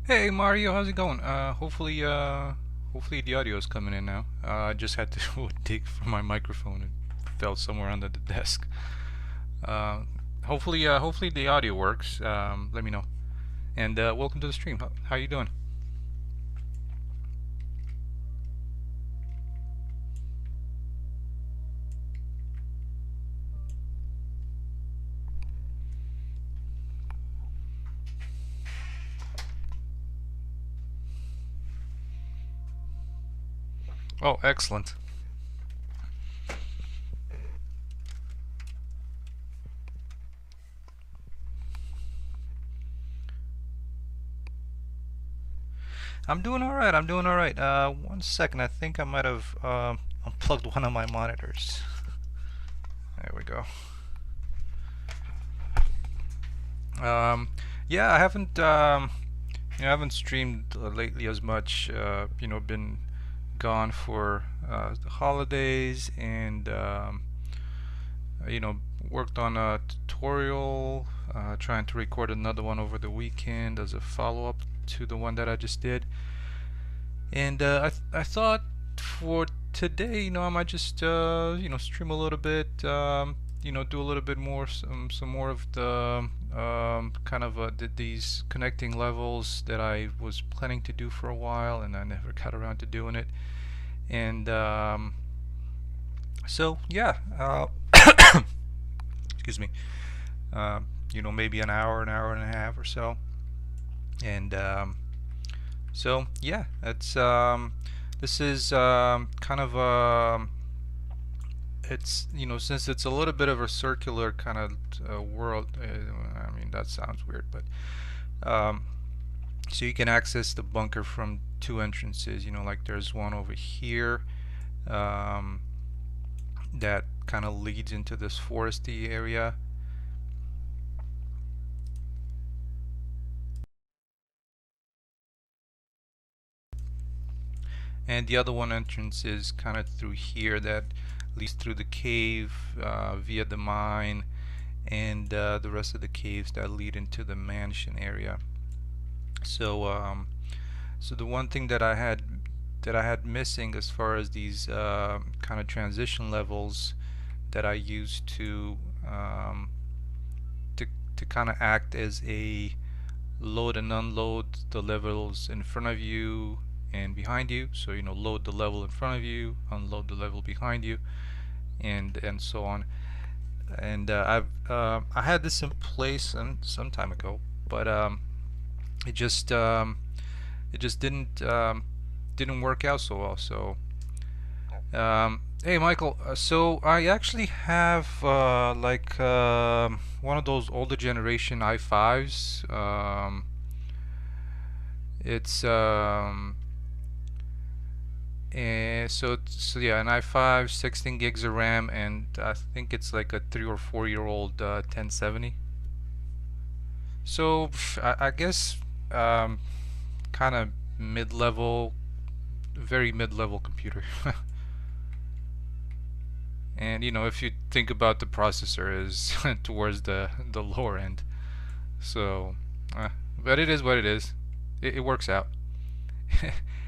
Hey Mario, how's it going? Hopefully the audio is coming in now. I just had to dig for my microphone and fell somewhere under the desk. Uh, hopefully the audio works. Let me know. And welcome to the stream. How you doing? Oh, excellent. I'm doing all right. I'm doing all right. One second. I think I might have unplugged one of my monitors. There we go. Um, yeah, I haven't streamed lately as much. Been gone for the holidays and you know, worked on a tutorial, trying to record another one over the weekend as a follow-up to the one that I just did. And I thought for today, I might just stream a little bit, do a little bit more, some more of the kind of these connecting levels that I was planning to do for a while, and I never got around to doing it. And so yeah, excuse me. Maybe an hour and a half or so. And so yeah, it's this is kind of it's since it's a little bit of a circular kind of world. I mean that sounds weird, but so you can access the bunker from two entrances. Like there's one over here um, that kind of leads into this foresty area. And the other one entrance is kind of through here that leads through the cave via the mine and the rest of the caves that lead into the mansion area. So the one thing that I had missing as far as these kind of transition levels that I used um, to to kind of act as a load and unload the levels in front of you and behind you. So load the level in front of you, unload the level behind you, and so on. And I had this in place some time ago, but it just didn't work out so well. So hey Michael, so I actually have one of those older generation i5s. It's And so yeah, an i5, 16 gigs of RAM, and I think it's like a 3 or 4 year old 1070. So I guess kind of mid-level, very mid-level computer. And if you think about the processor is towards the lower end. So, but it is what it is. It works out.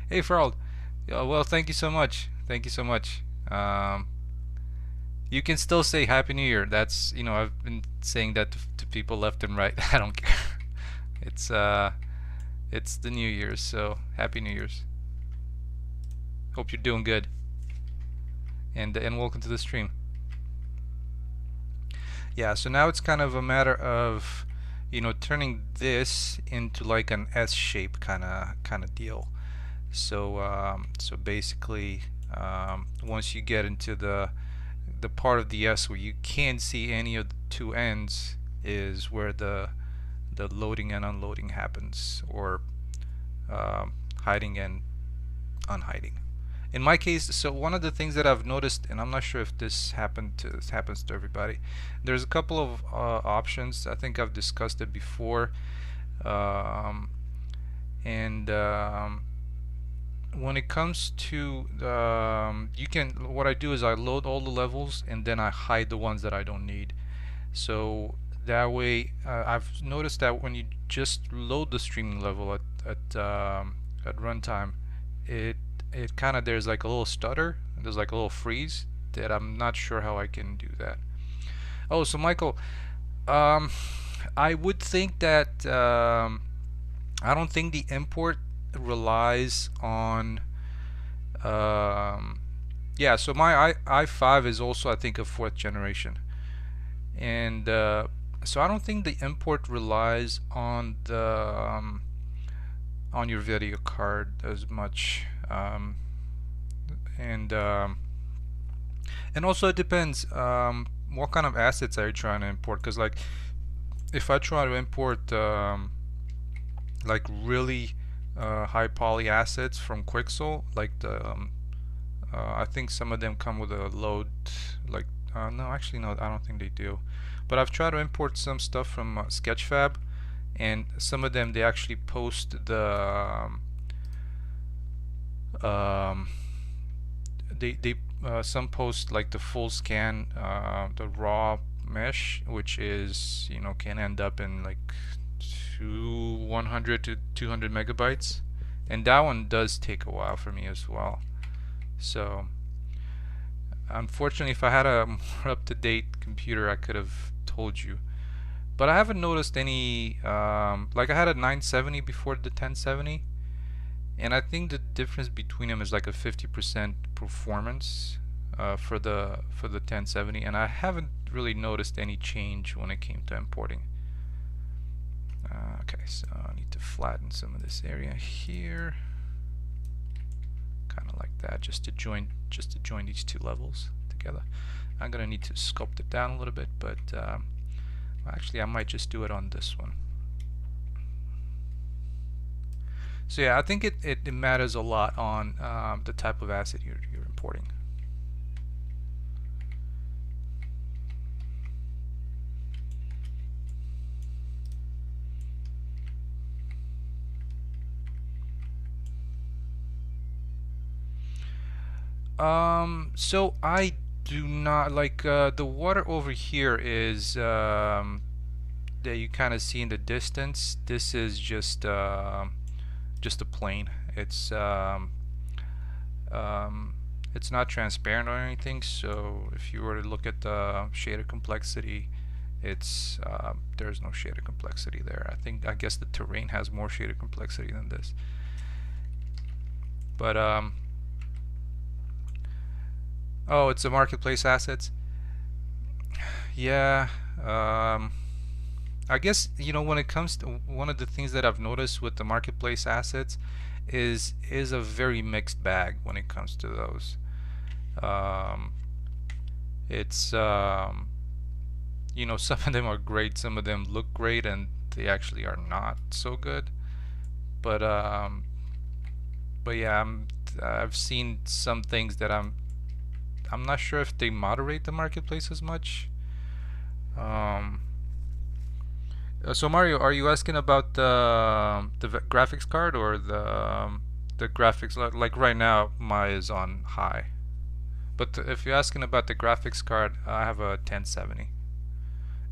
Hey, Farald. Well, thank you so much. Thank you so much. You can still say Happy New Year. That's I've been saying that to people left and right. I don't care. It's it's the New Year's, so Happy New Year's. Hope you're doing good. And welcome to the stream. Yeah. So now it's kind of a matter of turning this into like an S shape kind of deal. So basically, once you get into the part of the S where you can't see any of the two ends is where the loading and unloading happens, or hiding and unhiding. In my case, so one of the things that I've noticed, and I'm not sure if this happens to everybody, there's a couple of options. I think I've discussed it before, um, and when it comes to what I do is I load all the levels and then I hide the ones that I don't need. So That way, I've noticed that when you just load the streaming level at runtime, it it kind of there's like a little stutter, there's like a little freeze that I'm not sure how I can do that. Oh, so Michael, um, I would think that I don't think the import relies on yeah. So my i5 is also I think a fourth generation, and so I don't think the import relies on your video card as much, and and also it depends what kind of assets are you trying to import, because like if I try to import like really high poly assets from Quixel, like the I think some of them come with a load, like no, actually no, I don't think they do, but I've tried to import some stuff from Sketchfab, and some of them they actually post the um, they some post like the full scan, the raw mesh, which is, you know, can end up in like 100 to 200 megabytes, and that one does take a while for me as well. So unfortunately, if I had a more up-to-date computer, I could have told you. But I haven't noticed any, like I had a 970 before the 1070, and I think the difference between them is like a 50% performance for the 1070, and I haven't really noticed any change when it came to importing. Okay, so I need to flatten some of this area here, kind of like that, just to join these two levels together. I'm gonna need to sculpt it down a little bit, but actually I might just do it on this one. So yeah, I think it matters a lot on the type of asset you're importing. So I do not like the water over here is that you kind of see in the distance. This is just a plane. It's not transparent or anything. So if you were to look at the shader complexity, it's there's no shader complexity there. I guess the terrain has more shader complexity than this. But oh, it's the marketplace assets. Yeah. I guess, you know, when it comes to one of the things that I've noticed with the marketplace assets is a very mixed bag when it comes to those. Um, it's you know, some of them are great, some of them look great, and they actually are not so good. But yeah, I've seen some things that I'm not sure if they moderate the marketplace as much. So Mario, are you asking about the graphics card or the graphics? Like right now, my is on high. But if you're asking about the graphics card, I have a 1070.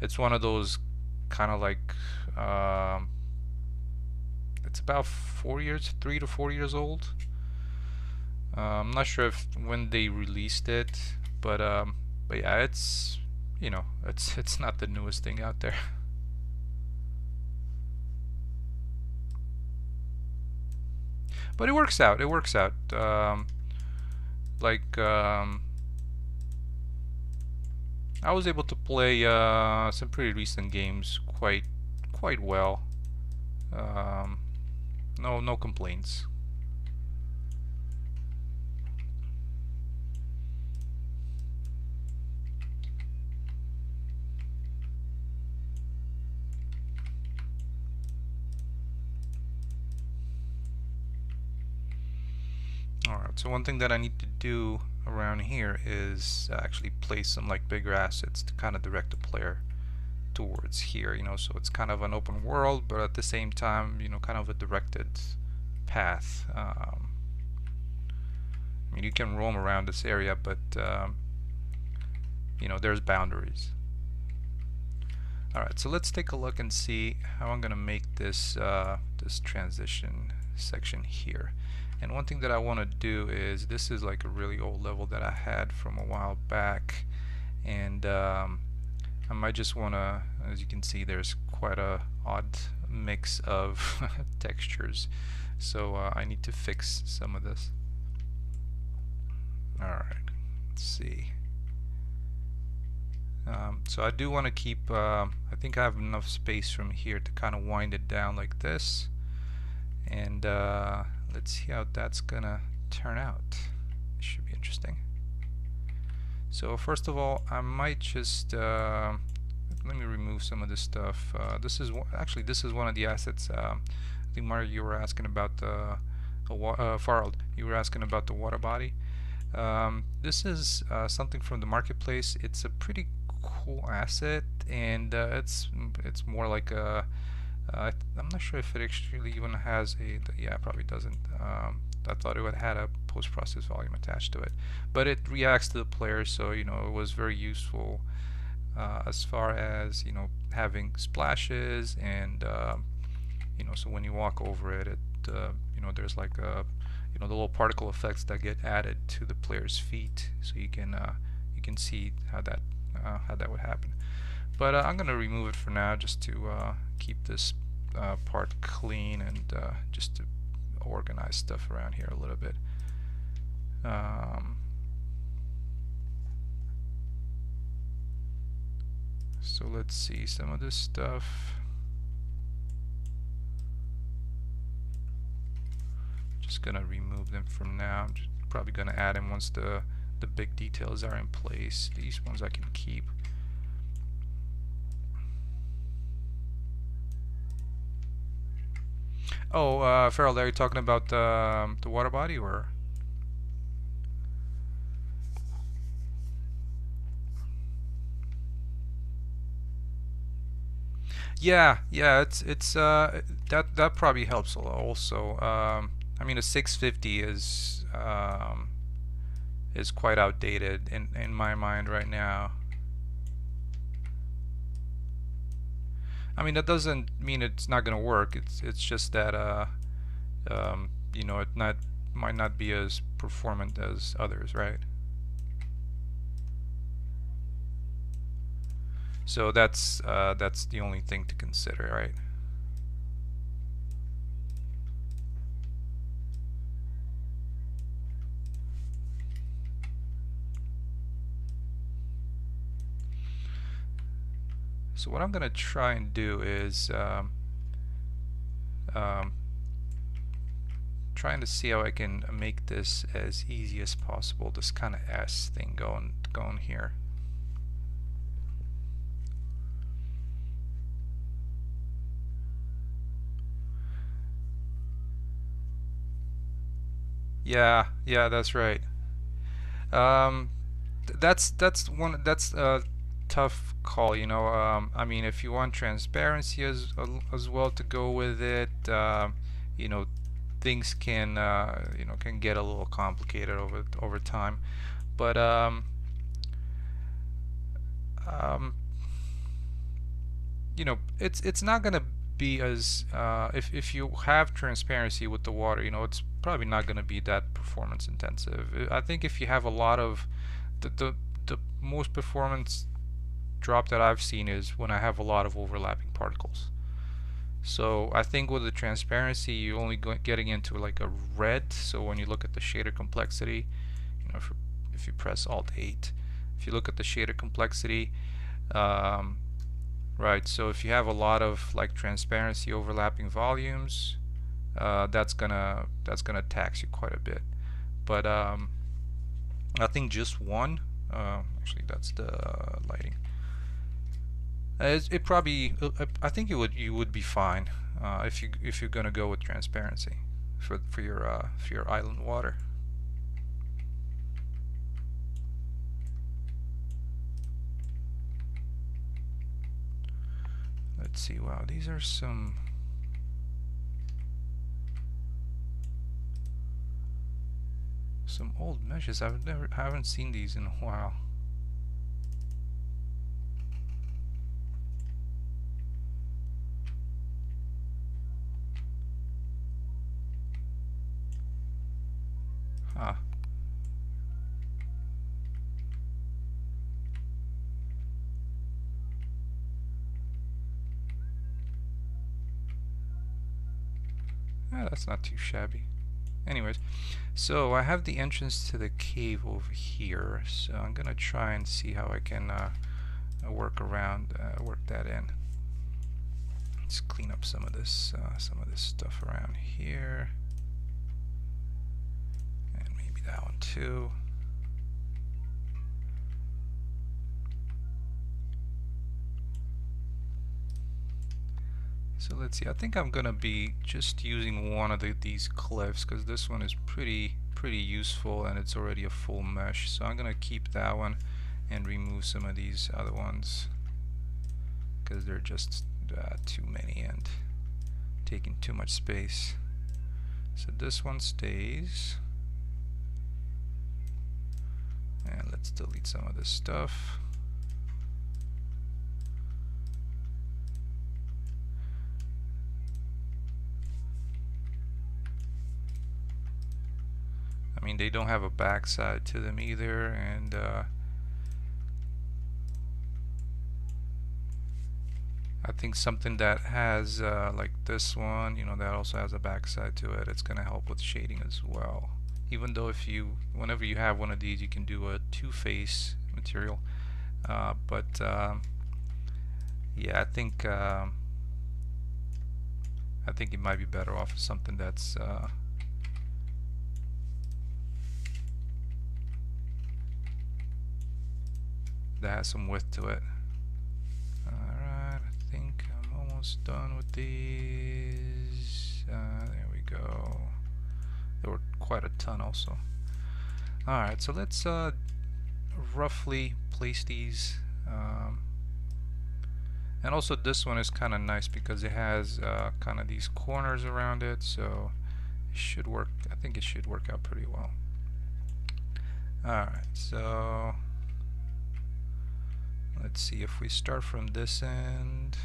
It's one of those kind of like it's about 4 years, 3 to 4 years old. I'm not sure if when they released it, but yeah, it's, you know, it's not the newest thing out there. But it works out. It works out. Like I was able to play some pretty recent games quite well. No complaints. Alright, so one thing that I need to do around here is actually place some like bigger assets to kind of direct the player towards here, you know, so it's kind of an open world, but at the same time, you know, kind of a directed path. I mean, you can roam around this area, but you know, there's boundaries. Alright, so let's take a look and see how I'm going to make this this transition section here. And one thing that I want to do is, this is like a really old level that I had from a while back, and I might just want to, as you can see, there's quite a odd mix of textures, so I need to fix some of this. Alright, let's see. So I do want to keep, I think I have enough space from here to kind of wind it down like this, and let's see how that's gonna turn out. It should be interesting. So first of all, I might just let me remove some of this stuff. This is actually, this is one of the assets. I think Mario, you were asking about the Farald, you were asking about the water body. This is something from the marketplace. It's a pretty cool asset, and it's more like a I'm not sure if it actually even has a, yeah, it probably doesn't. I thought it would had a post-process volume attached to it, but it reacts to the player, so you know it was very useful as far as, you know, having splashes, and you know, so when you walk over it, you know, there's like a, you know, the little particle effects that get added to the player's feet, so you can see how that would happen. But I'm gonna remove it for now, just to keep this part clean, and just to organize stuff around here a little bit. So let's see some of this stuff. Just gonna remove them from now. I'm just probably gonna add them once the big details are in place. These ones I can keep. Oh, Farrell, are you talking about the water body, or? Yeah, yeah, it's that probably helps a lot also. I mean, a 650 is quite outdated in my mind right now. I mean, that doesn't mean it's not going to work. It's just that you know, it might not be as performant as others, right? So that's the only thing to consider, right? So what I'm going to try and do is um, trying to see how I can make this as easy as possible, this kind of S thing going here. Yeah, yeah, that's right. Um, that's a tough call, you know. I mean, if you want transparency as well to go with it, you know, things can you know, can get a little complicated over time. But um, you know, it's not gonna be as if you have transparency with the water, you know, it's probably not gonna be that performance intensive. I think if you have a lot of the most performance drop that I've seen is when I have a lot of overlapping particles. So I think with the transparency, you're only getting into like a red. So when you look at the shader complexity, you know, if you press Alt 8, if you look at the shader complexity, um, right, so if you have a lot of like transparency overlapping volumes, that's gonna tax you quite a bit. But I think just one, actually that's the lighting. It probably, I think you would be fine if you're gonna go with transparency for your island water. Let's see. Wow, these are some old meshes. I haven't seen these in a while. Ah. That's not too shabby. Anyways, so I have the entrance to the cave over here, so I'm gonna try and see how I can work that in. Let's clean up some of this stuff around here, and maybe that one too. So let's see. I think I'm gonna be just using one of these cliffs because this one is pretty useful and it's already a full mesh. So I'm gonna keep that one and remove some of these other ones because they're just too many and taking too much space. So this one stays, and let's delete some of this stuff. I mean, they don't have a backside to them either, and I think something that has like this one, you know, that also has a backside to it, it's gonna help with shading as well. Even though whenever you have one of these, you can do a two-face material, but yeah, I think it might be better off with something that's that has some width to it. Alright, I think I'm almost done with these. There we go. There were quite a ton also. Alright, so let's roughly place these. And also this one is kind of nice because it has kind of these corners around it, so it should work. I think it should work out pretty well. Alright, so let's see if we start from this end.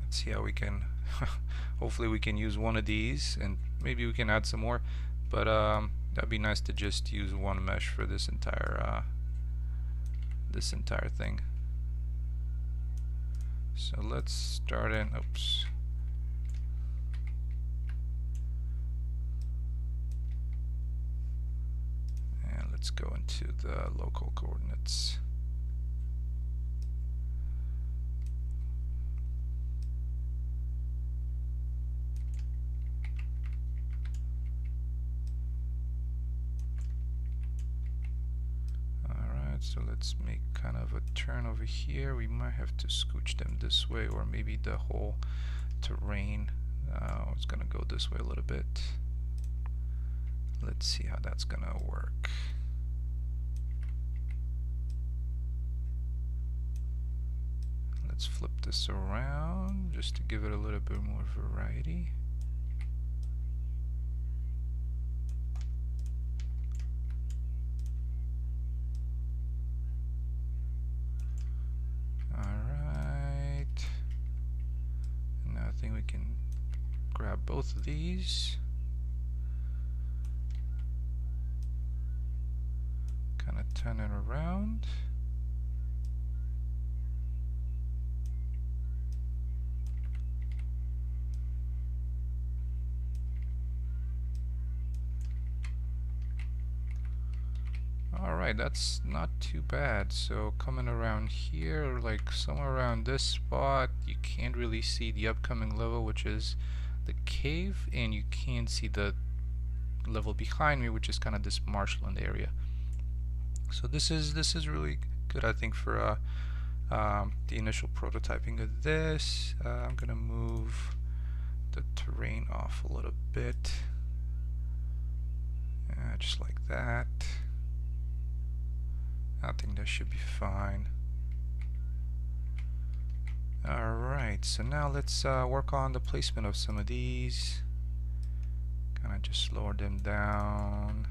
Let's see how we can hopefully we can use one of these, and maybe we can add some more, but that'd be nice to just use one mesh for this entire thing. So let's start in, oops. And let's go into the local coordinates. So let's make kind of a turn over here. We might have to scooch them this way, or maybe the whole terrain is gonna go this way a little bit. Let's see how that's gonna work. Let's flip this around just to give it a little bit more variety. Alright. Now I think we can grab both of these. Kind of turn it around. Alright, that's not too bad. So coming around here, like somewhere around this spot, you can't really see the upcoming level, which is the cave, and you can't see the level behind me, which is kind of this marshland area. So this is really good, I think, for the initial prototyping of this. I'm gonna move the terrain off a little bit, just like that. I think that should be fine. Alright, so now let's work on the placement of some of these. Kind of just lower them down.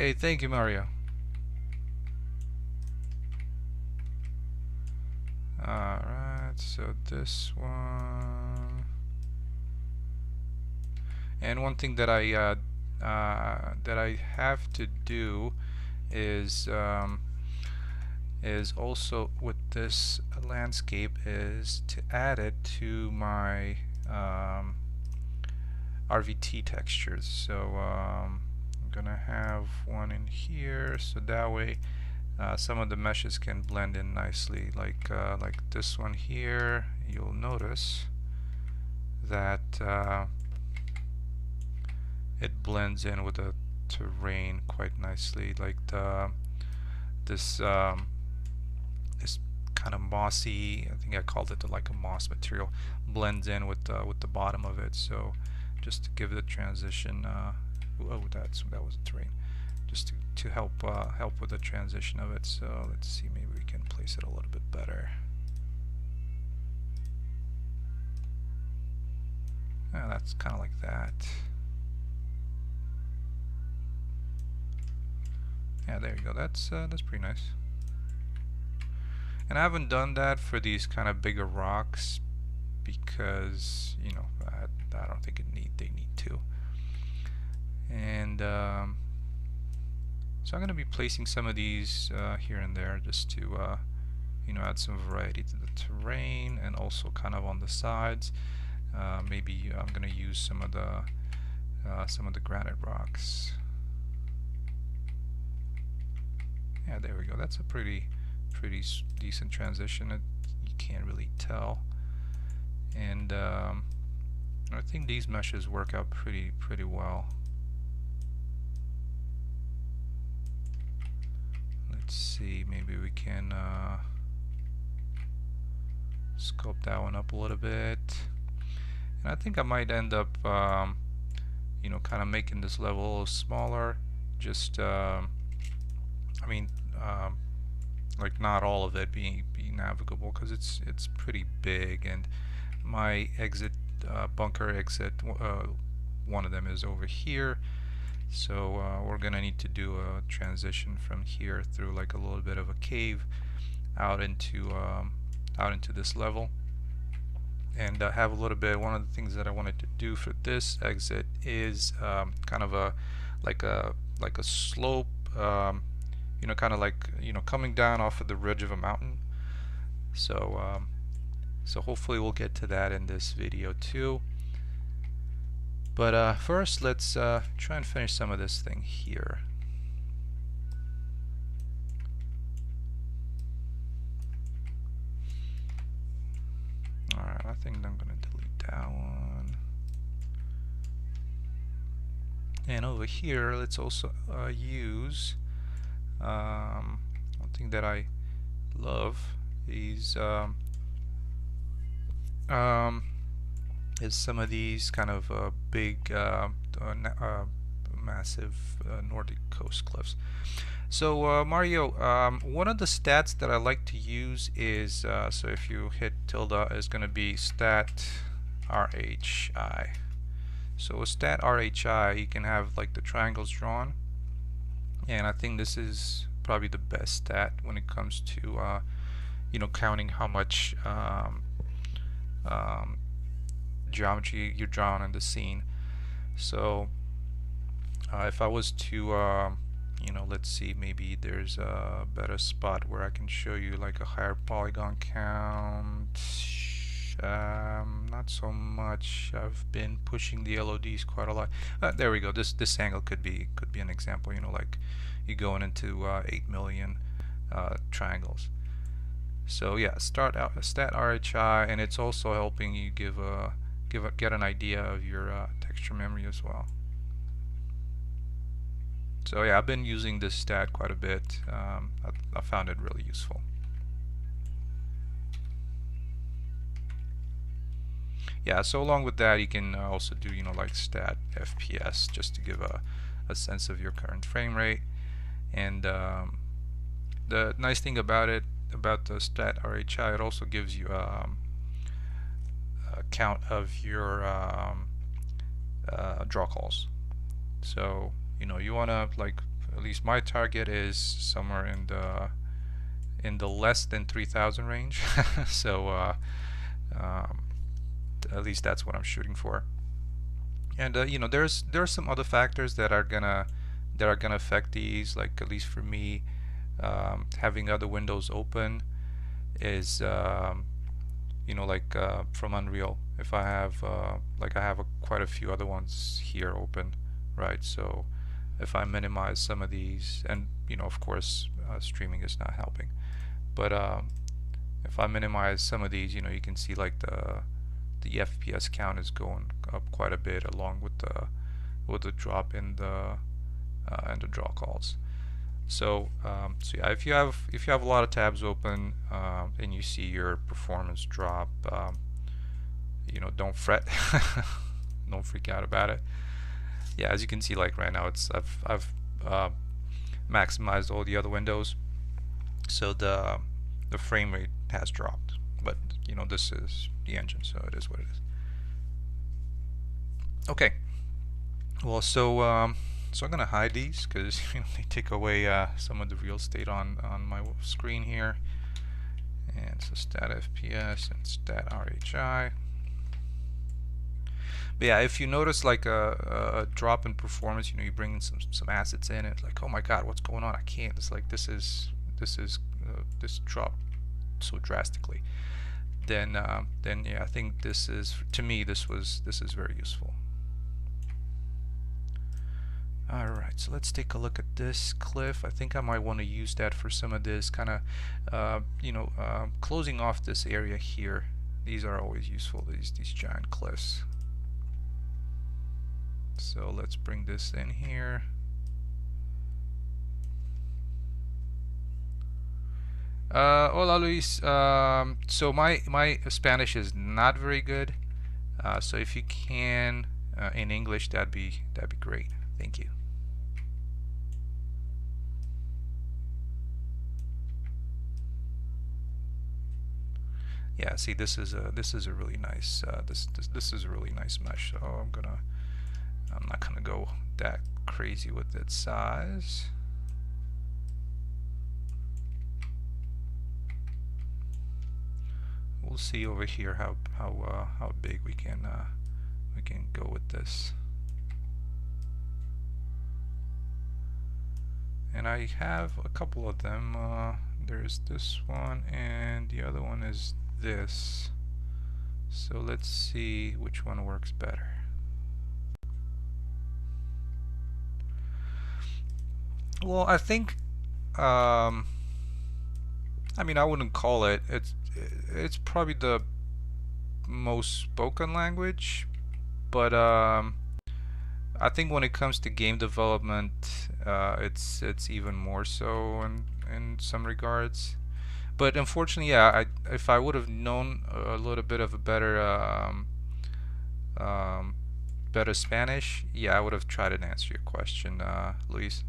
Hey, thank you, Mario. Alright, so this one. And one thing that I have to do is also with this landscape is to add it to my RVT textures. So I'm gonna have one in here, so that way some of the meshes can blend in nicely. Like this one here, you'll notice that it blends in with the terrain quite nicely. Like this this kind of mossy, I think I called it like a moss material, blends in with the bottom of it. So just to give it a transition, oh, that was the terrain. Just to help help with the transition of it. So let's see, maybe we can place it a little bit better. Yeah, that's kind of like that. Yeah, there you go. That's pretty nice. And I haven't done that for these kind of bigger rocks because, you know, I don't think they need to. And so I'm going to be placing some of these here and there just to you know, add some variety to the terrain, and also kind of on the sides. Maybe I'm going to use some of the granite rocks. Yeah, there we go. That's a pretty decent transition. You can't really tell, and I think these meshes work out pretty well. Let's see, maybe we can sculpt that one up a little bit, and I think I might end up you know, kind of making this level a little smaller. Just I mean, like not all of it be navigable, because it's pretty big, and my exit bunker exit, one of them is over here. So we're gonna need to do a transition from here through like a little bit of a cave out into this level, and have a little bit. One of the things that I wanted to do for this exit is kind of a like a slope, you know, kind of like, you know, coming down off of the ridge of a mountain. So so hopefully we'll get to that in this video too. But first, let's try and finish some of this thing here. Alright, I think I'm going to delete that one. And over here, let's also use one thing that I love is some of these kind of big massive Nordic coast cliffs. So Mario, one of the stats that I like to use is so if you hit tilde, is going to be stat RHI. So with stat RHI, you can have like the triangles drawn, and I think this is probably the best stat when it comes to you know, counting how much geometry you're drawing in the scene. So if I was to you know, let's see, maybe there's a better spot where I can show you like a higher polygon count. Not so much. I've been pushing the LODs quite a lot. There we go. This angle could be an example. You know, like you going into 8 million triangles. So yeah, stat RHI, and it's also helping you get an idea of your texture memory as well. So yeah, I've been using this stat quite a bit. I found it really useful. Yeah, so along with that, you can also do, you know, like stat FPS, just to give a sense of your current frame rate. And the nice thing about it, about the stat RHI, it also gives you a count of your draw calls. So you know, you want to like at least my target is somewhere in the less than 3,000 range. So um, at least that's what I'm shooting for. And you know, there's some other factors that are gonna affect these. Like at least for me, having other windows open is you know, like from Unreal. If I have like I have quite a few other ones here open, right? So if I minimize some of these, and you know, of course, streaming is not helping, but if I minimize some of these, you know, you can see like the FPS count is going up quite a bit, along with the drop in the draw calls. So so yeah, if you have a lot of tabs open and you see your performance drop, you know, don't fret, don't freak out about it. Yeah, as you can see, like right now, I've maximized all the other windows, so the frame rate has dropped. But you know, this is the engine, so it is what it is. Okay, well, so I'm gonna hide these because you know, they take away some of the real estate on my screen here. And so stat FPS and stat RHI. But yeah, if you notice like a drop in performance, you know, you bring in some assets in, it's like, oh my God, what's going on? I can't. It's like this dropped so drastically. Then yeah, I think this is, to me, this is very useful. Alright, so let's take a look at this cliff. I think I might want to use that for some of this kind of, you know, closing off this area here. These are always useful, these giant cliffs. So let's bring this in here. Hola Luis. So my Spanish is not very good. So if you can in English, that'd be great. Thank you. Yeah, see, this is a really nice this is a really nice mesh. So I'm not gonna go that crazy with its size. We'll see over here how big we can go with this. And I have a couple of them. There's this one, and the other one is this. So let's see which one works better. Well, I think I mean, I wouldn't call it. It's probably the most spoken language, but I think when it comes to game development, it's even more so in some regards. But unfortunately, yeah, if I would have known a little bit of a um, better Spanish, yeah, I would have tried to answer your question, Luis.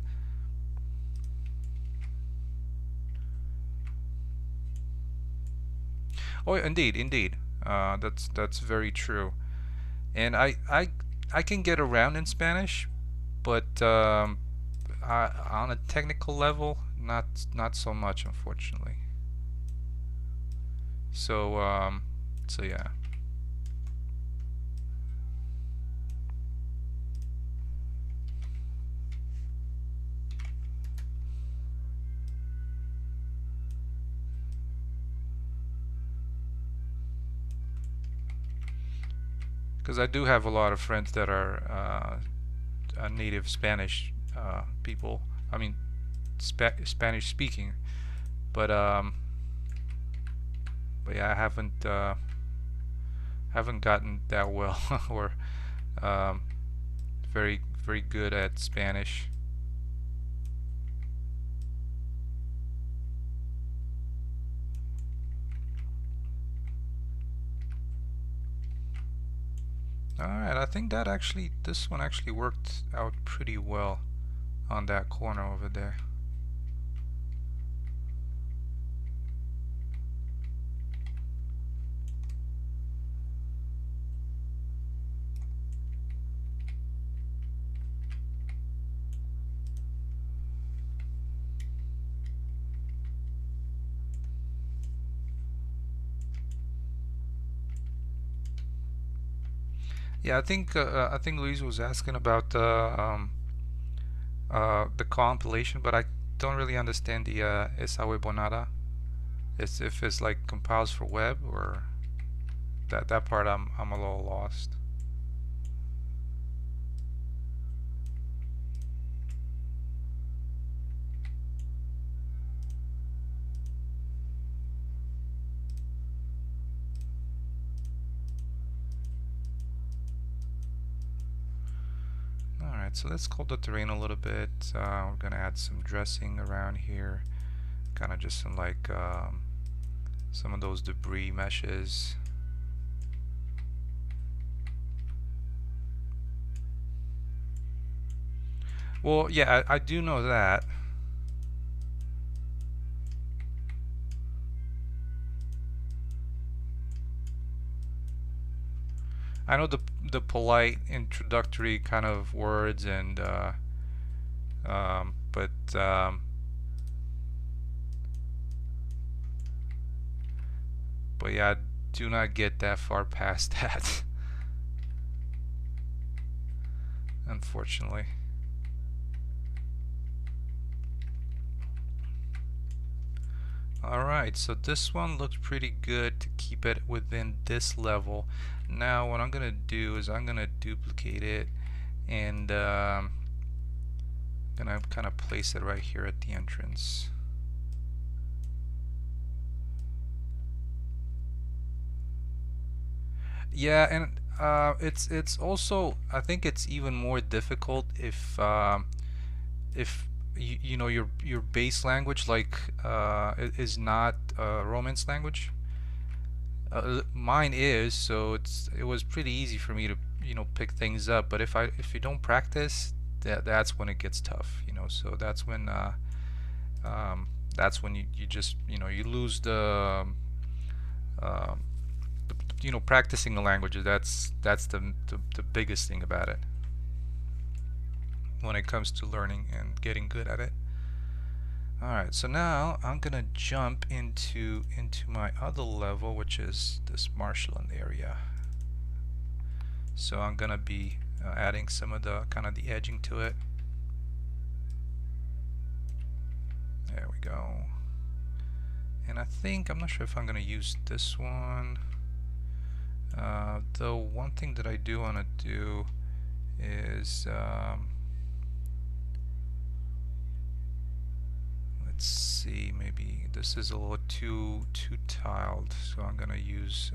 Oh, indeed, indeed. That's very true. And I can get around in Spanish, but on a technical level, not so much, unfortunately. So so yeah. Because I do have a lot of friends that are native Spanish people. I mean, Spanish speaking, but yeah, I haven't gotten that well or um, very good at Spanish. Alright, I think this one actually worked out pretty well on that corner over there. Yeah, I think Luis was asking about the compilation, but I don't really understand the esa huevonada. It's if it's like compiles for web or that part I'm a little lost. Alright, so let's cool the terrain a little bit. We're gonna add some dressing around here, kind of just some like some of those debris meshes. Well, yeah, I do know that. I know the polite introductory kind of words and but yeah, I do not get that far past that, unfortunately. Alright, so this one looks pretty good to keep it within this level. Now what I'm gonna do is I'm gonna duplicate it and gonna kind of place it right here at the entrance. Yeah, and it's also, I think it's even more difficult if you know your base language like is not Romance language. Mine is, so it was pretty easy for me to pick things up. But if you don't practice, that's when it gets tough. So um, that's when you just you lose um, the practicing the languages. That's the biggest thing about it when it comes to learning and getting good at it. Alright, so now I'm gonna jump into my other level, which is this marshland area. So I'm gonna be adding some of the kind of the edging to it. There we go. And I think, I'm not sure if I'm gonna use this one. The one thing that I do want to do is let's see, maybe this is a little too tiled, so I'm gonna use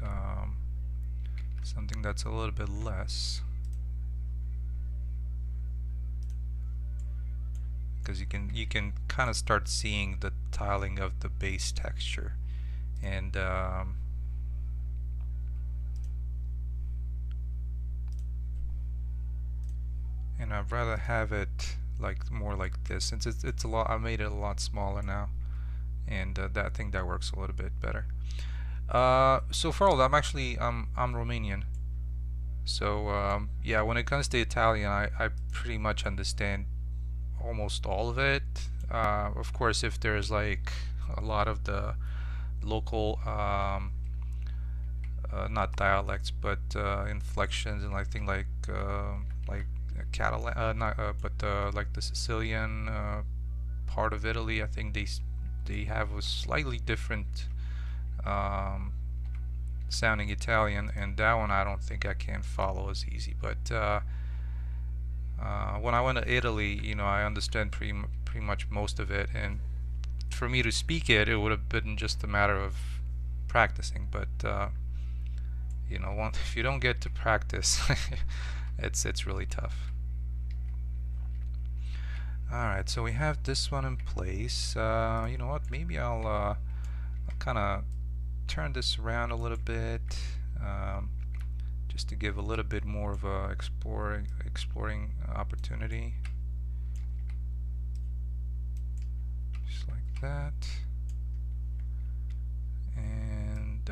something that's a little bit less, because you can kind of start seeing the tiling of the base texture, and I'd rather have it like more like this, since it's a lot. I made it a lot smaller now, and I think that works a little bit better. So for all that, I'm Romanian. So yeah, when it comes to Italian, I pretty much understand almost all of it. Of course, if there's like a lot of the local, not dialects, but inflections and like thing like Catalan, not but like the Sicilian part of Italy, I think they have a slightly different um, sounding Italian, and that one I don't think I can follow as easy. But when I went to Italy, I understand pretty much most of it, and for me to speak it, it would have been just a matter of practicing. But if you don't get to practice, it's really tough. Alright, so we have this one in place. You know what? Maybe I'll kind of turn this around a little bit, just to give a little bit more of a exploring opportunity. Just like that. And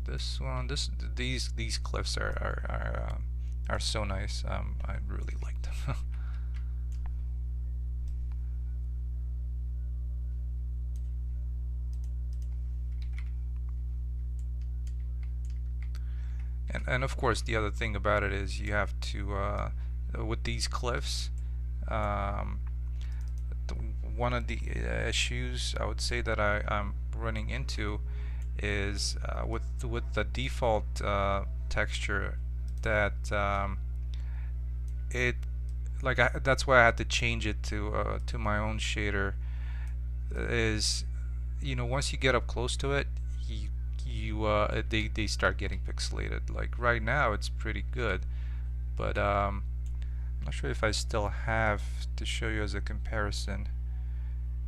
this one, these cliffs are so nice. I really like them. And of course, the other thing about it is you have to with these cliffs. Um, One of the issues I would say that I'm running into is with the default texture that it like that's why I had to change it to my own shader. Is once you get up close to it, they start getting pixelated. Like right now, it's pretty good, but I'm not sure if I still have to show you as a comparison.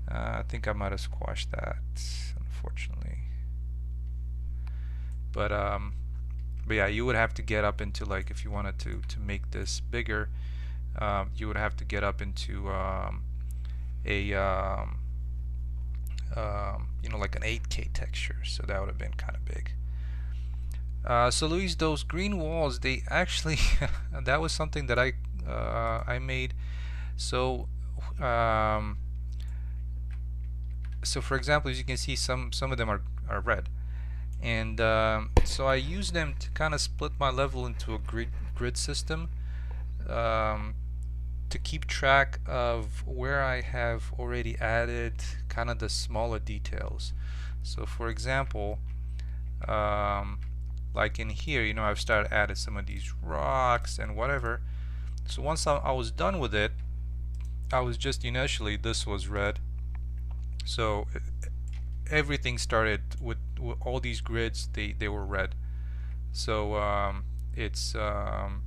I think I might have squashed that, unfortunately. But but yeah, you would have to get up into, like, if you wanted to make this bigger, you would have to get up into a like an 8K texture. So that would have been kind of big. So Luis, those green walls, they actually that was something that I made. So um, so for example, as you can see, some of them are red, and so I use them to kind of split my level into a grid system, um, to keep track of where I have already added kind of the smaller details. So for example, like in here, I've started adding some of these rocks and whatever. So once I was done with it, I was just initially, this was red. So everything started with all these grids, they were red. So it's um,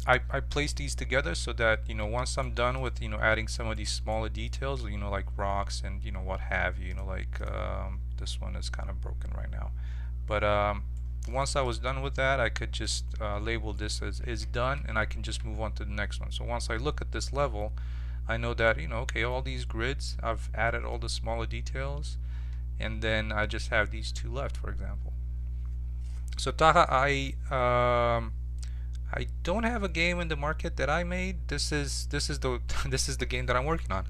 I placed these together so that once I'm done with adding some of these smaller details, like rocks and what have you, like this one is kind of broken right now, but once I was done with that, I could just label this as is done, and I can just move on to the next one. So once I look at this level, I know that okay, all these grids, I've added all the smaller details, and then I just have these two left, for example. So Taha, I don't have a game in the market that I made. This is the this is the game that I'm working on.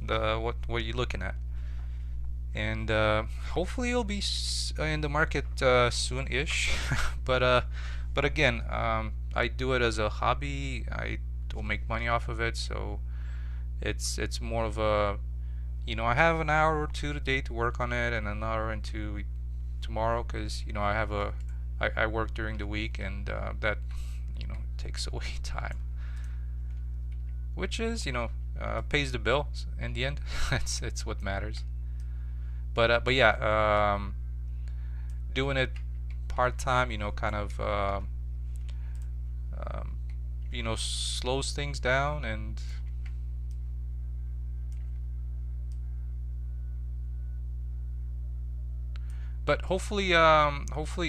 The what are you looking at? And hopefully it'll be in the market soon-ish. But again, I do it as a hobby. I don't make money off of it, so it's more of a I have an hour or two today to work on it, and an hour or two tomorrow, because I work during the week, and that takes away time, which is pays the bill in the end. It's what matters. But yeah, doing it part time, kind of slows things down, and but hopefully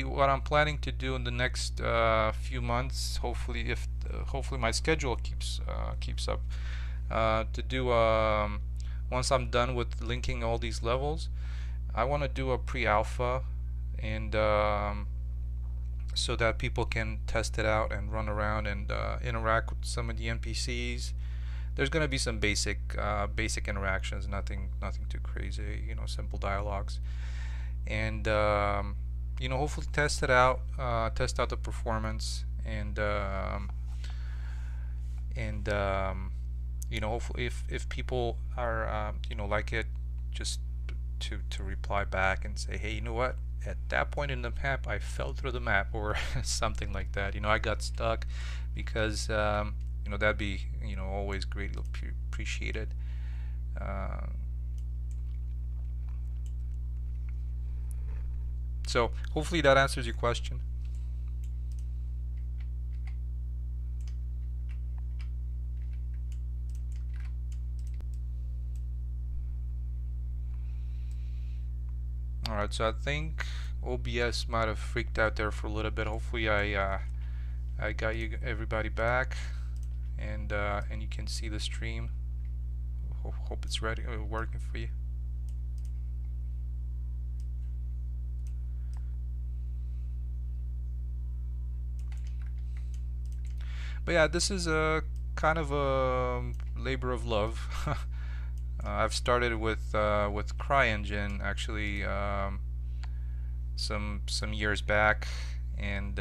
what I'm planning to do in the next few months, hopefully if hopefully my schedule keeps up, to do once I'm done with linking all these levels, I want to do a pre-alpha, and so that people can test it out and run around and interact with some of the NPCs. There's going to be some basic interactions, nothing too crazy, simple dialogues, and hopefully test it out, test out the performance, and hopefully if people are like it, just to reply back and say, hey, you know what, at that point in the map I fell through the map, or something like that. I got stuck, because that'd be always greatly appreciated. So hopefully that answers your question. Alright, so I think OBS might have freaked out there for a little bit. Hopefully I got everybody back, and you can see the stream. Hope it's ready, working for you. But yeah, this is a kind of a labor of love. I've started with CryEngine, actually. some years back, and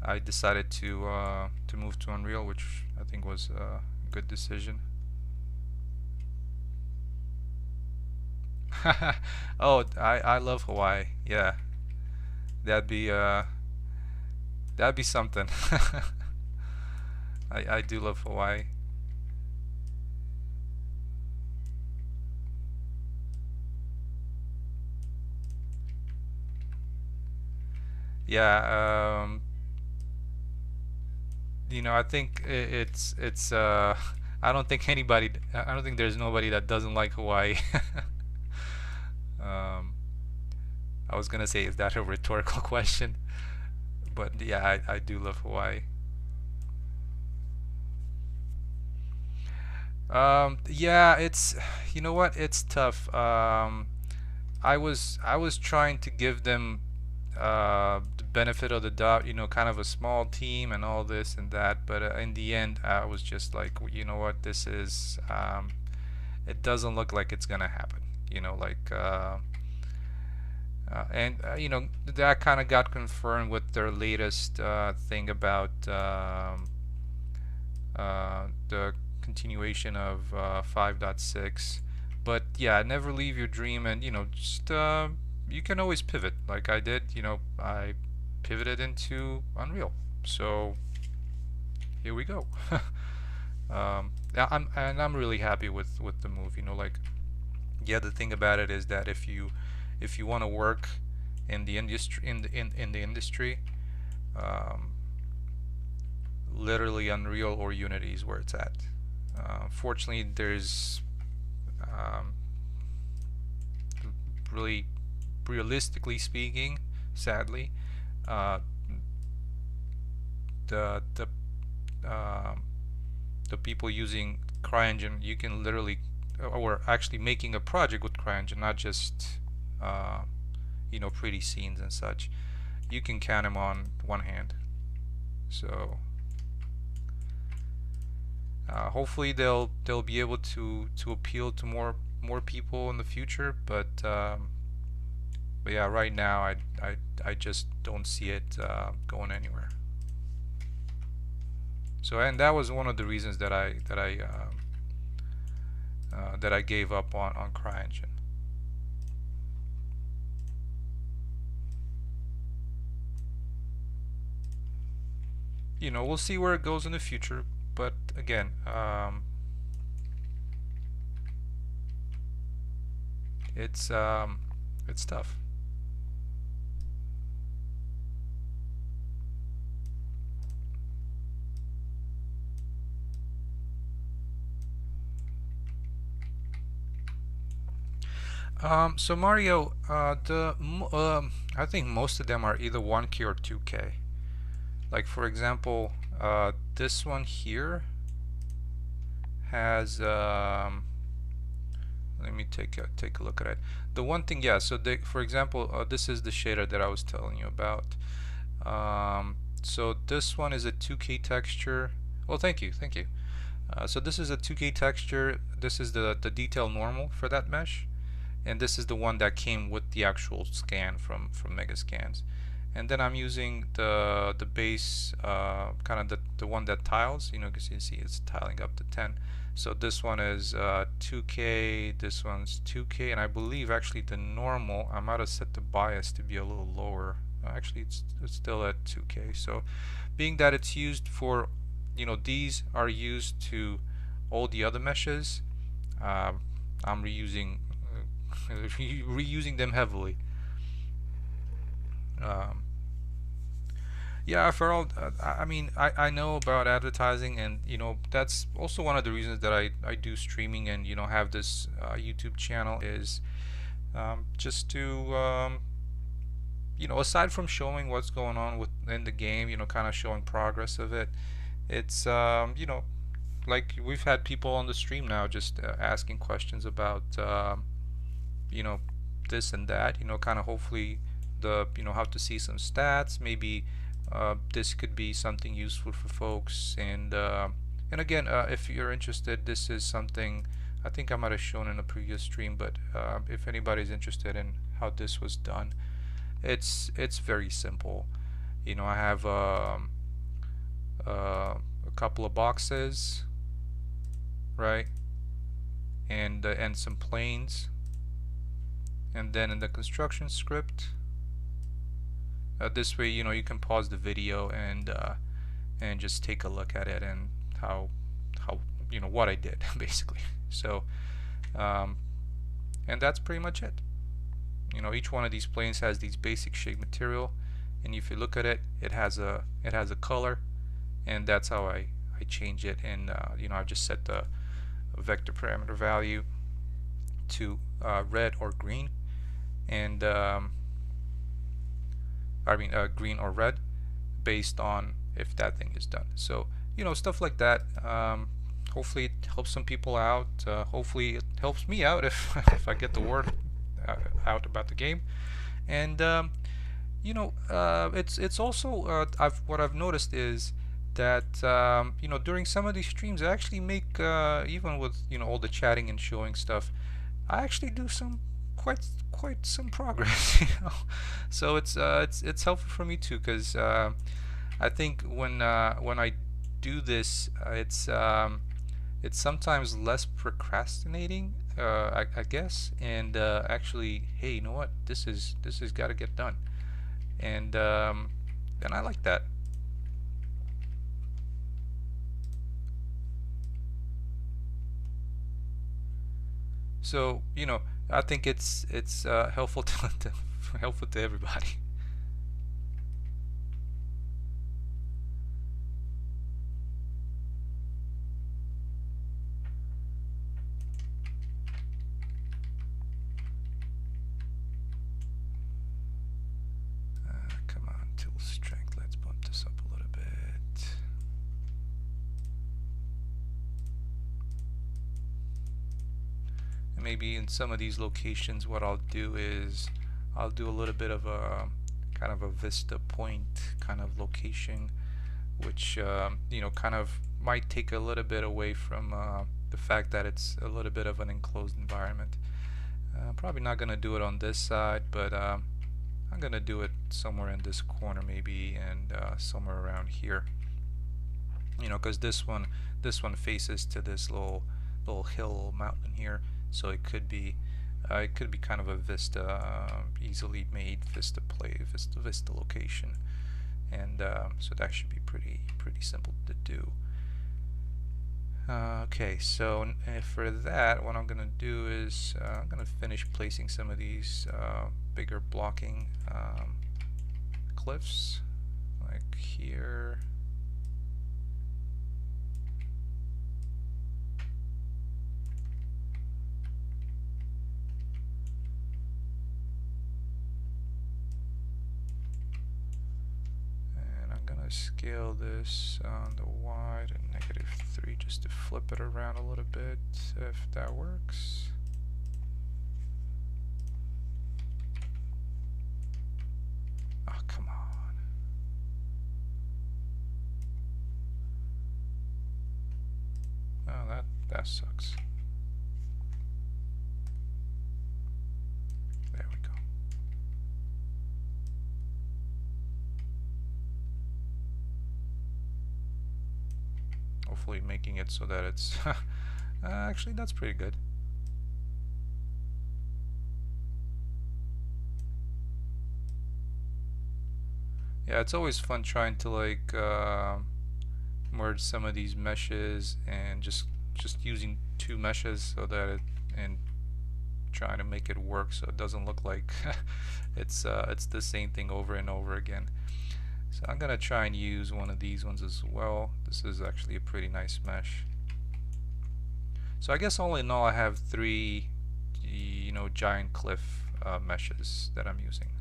I decided to move to Unreal, which I think was a good decision. Oh, I love Hawaii. Yeah, that'd be uh that'd be something. I do love Hawaii. Yeah, I think it's I don't think I don't think there's nobody that doesn't like Hawaii. um, I was gonna say, is that a rhetorical question? But yeah, I do love Hawaii. Yeah, it's you know what? It's tough. I was trying to give them the benefit of the doubt, kind of a small team and all this and that, but in the end, I was just like, you know what? This is it doesn't look like it's gonna happen. Like and that kind of got confirmed with their latest thing about the continuation of 5.6. But yeah, never leave your dream, and just you can always pivot, like I did. I pivoted into Unreal, so here we go. Yeah, I'm really happy with the move. Like, yeah, the thing about it is that if you want to work in the industry in the industry, um, literally Unreal or Unity is where it's at. Fortunately, there's um, really, realistically speaking, sadly, uh, the um, the people using CryEngine, you can literally, or actually making a project with CryEngine, not just uh, pretty scenes and such. You can count them on one hand. So hopefully they'll be able to appeal to more people in the future. But yeah, right now I just don't see it going anywhere. So, and that was one of the reasons that I gave up on CryEngine. We'll see where it goes in the future. But again, it's tough. So Mario, I think most of them are either 1K or 2K. Like for example, this one here has let me take a look at it. The one thing, yeah. So for example, this is the shader that I was telling you about. So this one is a 2K texture. Well, thank you, thank you. So this is a 2K texture. This is the detail normal for that mesh, and this is the one that came with the actual scan from Megascans. And then I'm using the base, kind of the one that tiles. Because you see it's tiling up to 10. So this one is 2K, this one's 2K, and I believe actually the normal, I might have set the bias to be a little lower. Actually, it's still at 2K. So being that it's used for, these are used to all the other meshes, I'm reusing them heavily. Um, yeah, for all, I mean, I know about advertising, and that's also one of the reasons that I do streaming and have this YouTube channel is just to aside from showing what's going on within the game, kind of showing progress of it. It's like we've had people on the stream now just asking questions about you know this and that, kind of hopefully the how to see some stats, maybe this could be something useful for folks. And again, if you're interested, this is something I think I might have shown in a previous stream, but if anybody's interested in how this was done, it's very simple. You know, I have a couple of boxes, right, and some planes, and then in the construction script, this way, you know, you can pause the video and just take a look at it and how you know what I did basically. So and that's pretty much it. You know, each one of these planes has these basic shape material, and if you look at it, it has a color, and that's how I change it. And you know, I've just set the vector parameter value to red or green, and green or red, based on if that thing is done. So you know, stuff like that. Hopefully it helps some people out. Hopefully it helps me out if if I get the word out about the game. And you know, it's also what I've noticed is that you know, during some of these streams I actually make even with, you know, all the chatting and showing stuff, I actually do some quite some progress, you know. So it's helpful for me too, because I think when I do this, it's sometimes less procrastinating, I guess, and actually, hey, you know what? This has got to get done, and I like that. So you know, I think it's helpful to helpful to everybody. Come on, tool strength. Let's bump this up a little bit. And maybe in some of these locations, what I'll do is I'll do a little bit of a kind of a vista point kind of location, which you know, kind of might take a little bit away from the fact that it's a little bit of an enclosed environment. Probably not going to do it on this side, but I'm going to do it somewhere in this corner maybe, and somewhere around here. You know, because this one faces to this little hill mountain here, so it could be kind of a vista, easily made vista vista location, and so that should be pretty simple to do. Okay, so for that, what I'm gonna do is I'm gonna finish placing some of these bigger blocking cliffs, like here. Scale this on the Y to -3 just to flip it around a little bit, if that works. Oh, come on. Oh, that sucks. There we go. Hopefully making it so that it's actually, that's pretty good. Yeah, it's always fun trying to like merge some of these meshes, and just using two meshes so that and trying to make it work so it doesn't look like it's the same thing over and over again. So I'm gonna try and use one of these ones as well. This is actually a pretty nice mesh. So I guess all in all, I have 3, you know, giant cliff meshes that I'm using.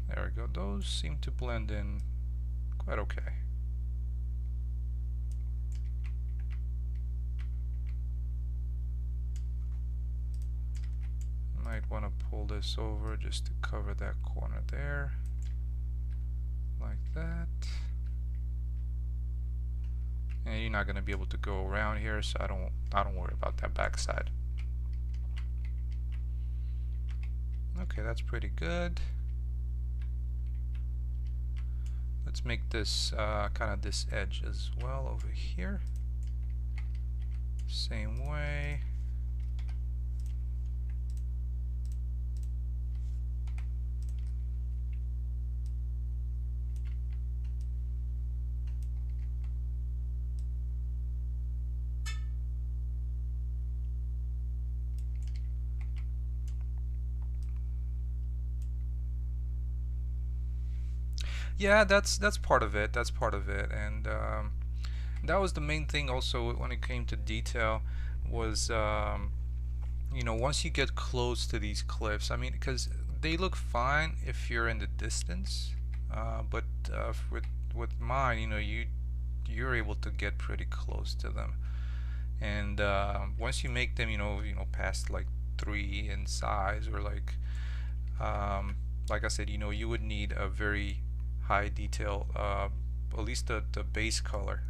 There we go. Those seem to blend in quite okay. Might want to pull this over just to cover that corner there, like that. And you're not going to be able to go around here, so I don't worry about that backside. Okay, that's pretty good. Let's make this kind of this edge as well over here. Same way. Yeah, that's part of it. That's part of it, and that was the main thing. Also, when it came to detail, was you know, once you get close to these cliffs, I mean, because they look fine if you're in the distance, but with mine, you know, you're able to get pretty close to them, and once you make them, past like 3 in size, or like I said, you know, you would need a very high detail, at least the base color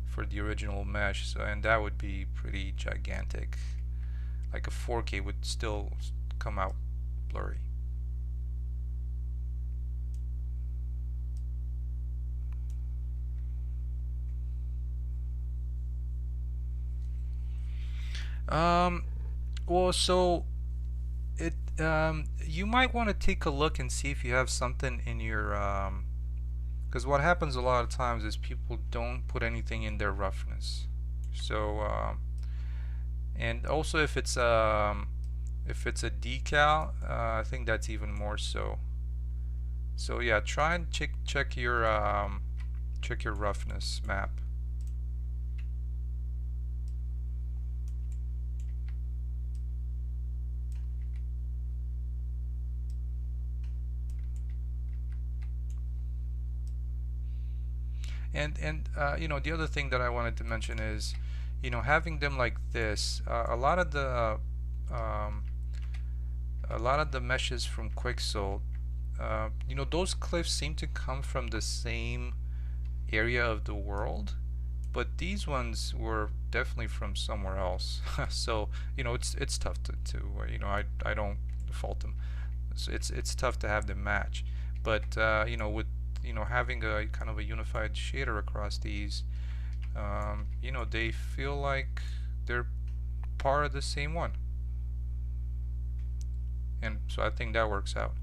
for the original mesh. So, and that would be pretty gigantic. Like a 4K would still come out blurry. Um, well, so it you might want to take a look and see if you have something in your because what happens a lot of times is people don't put anything in their roughness. So and also if it's a decal, I think that's even more so. So yeah, try and check your roughness map. And you know, the other thing that I wanted to mention is, you know, having them like this, um, a lot of the meshes from Quixel, you know, those cliffs seem to come from the same area of the world, but these ones were definitely from somewhere else. So you know, it's tough to you know, I don't fault them. It's tough to have them match, but you know, with you know, having a kind of a unified shader across these, you know, they feel like they're part of the same one, and so I think that works out.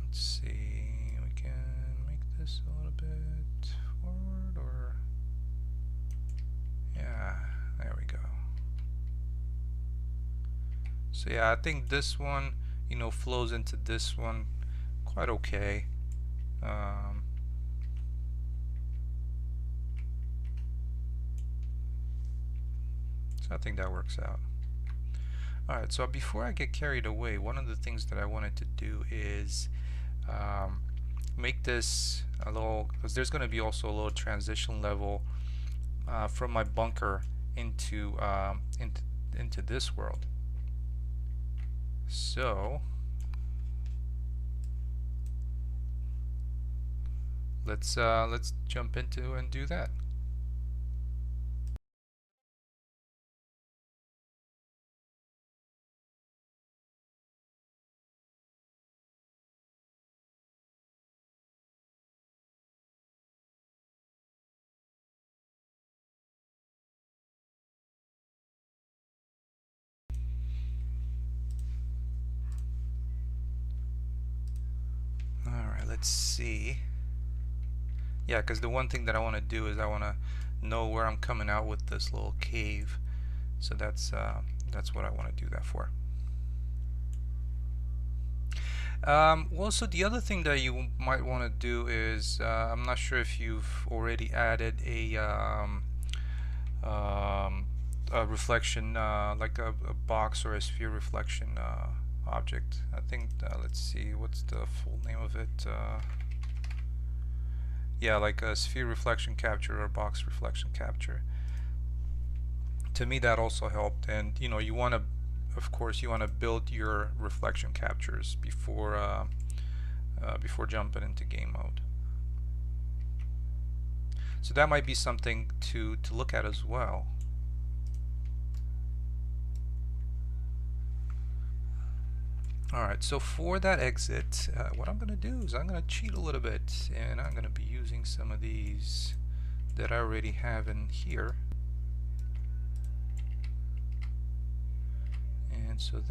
Let's see, we can make this a little bit forward, or yeah, there we go. So yeah, I think this one, you know, flows into this one quite okay. Um, so I think that works out. Alright, so before I get carried away, one of the things that I wanted to do is make this a little, because there's going to be also a little transition level from my bunker into into this world. So let's jump into and do that. Alright, let's see. Yeah, because the one thing that I want to do is I want to know where I'm coming out with this little cave. So that's what I want to do that for. Well, so the other thing that you might want to do is, I'm not sure if you've already added um, a reflection, like a box or a sphere reflection object. I think, let's see, what's the full name of it? Yeah, like a sphere reflection capture or box reflection capture. To me, that also helped. And you know, you want to, of course, you want to build your reflection captures before jumping into game mode. So that might be something to look at as well. Alright, so for that exit, what I'm going to do is I'm going to cheat a little bit, and I'm going to be using some of these that I already have in here. And so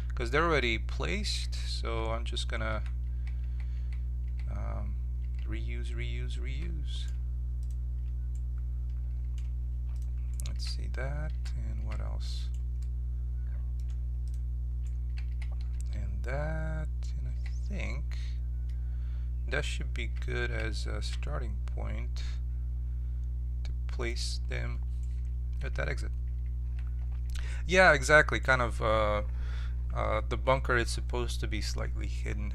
because they're already placed, so I'm just going to reuse. Let's see that, and what else? And that, and I think that should be good as a starting point to place them at that exit. Yeah, exactly. Kind of the bunker is supposed to be slightly hidden,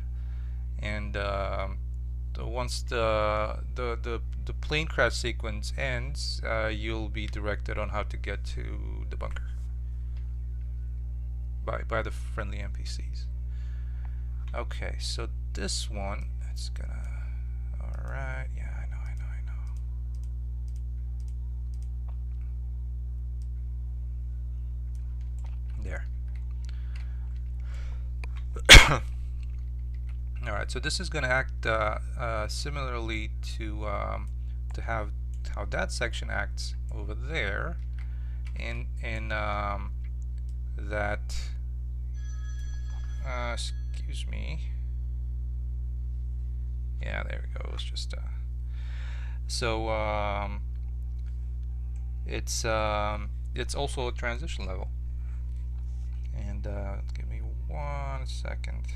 and once the plane crash sequence ends, you'll be directed on how to get to the bunker by the friendly NPCs. Okay, so this one, it's gonna. All right, yeah, I know. There. All right, so this is gonna act similarly to have how that section acts over there, in that. Excuse me. Yeah, there we go. It's just so it's also a transition level. And give me 1 second.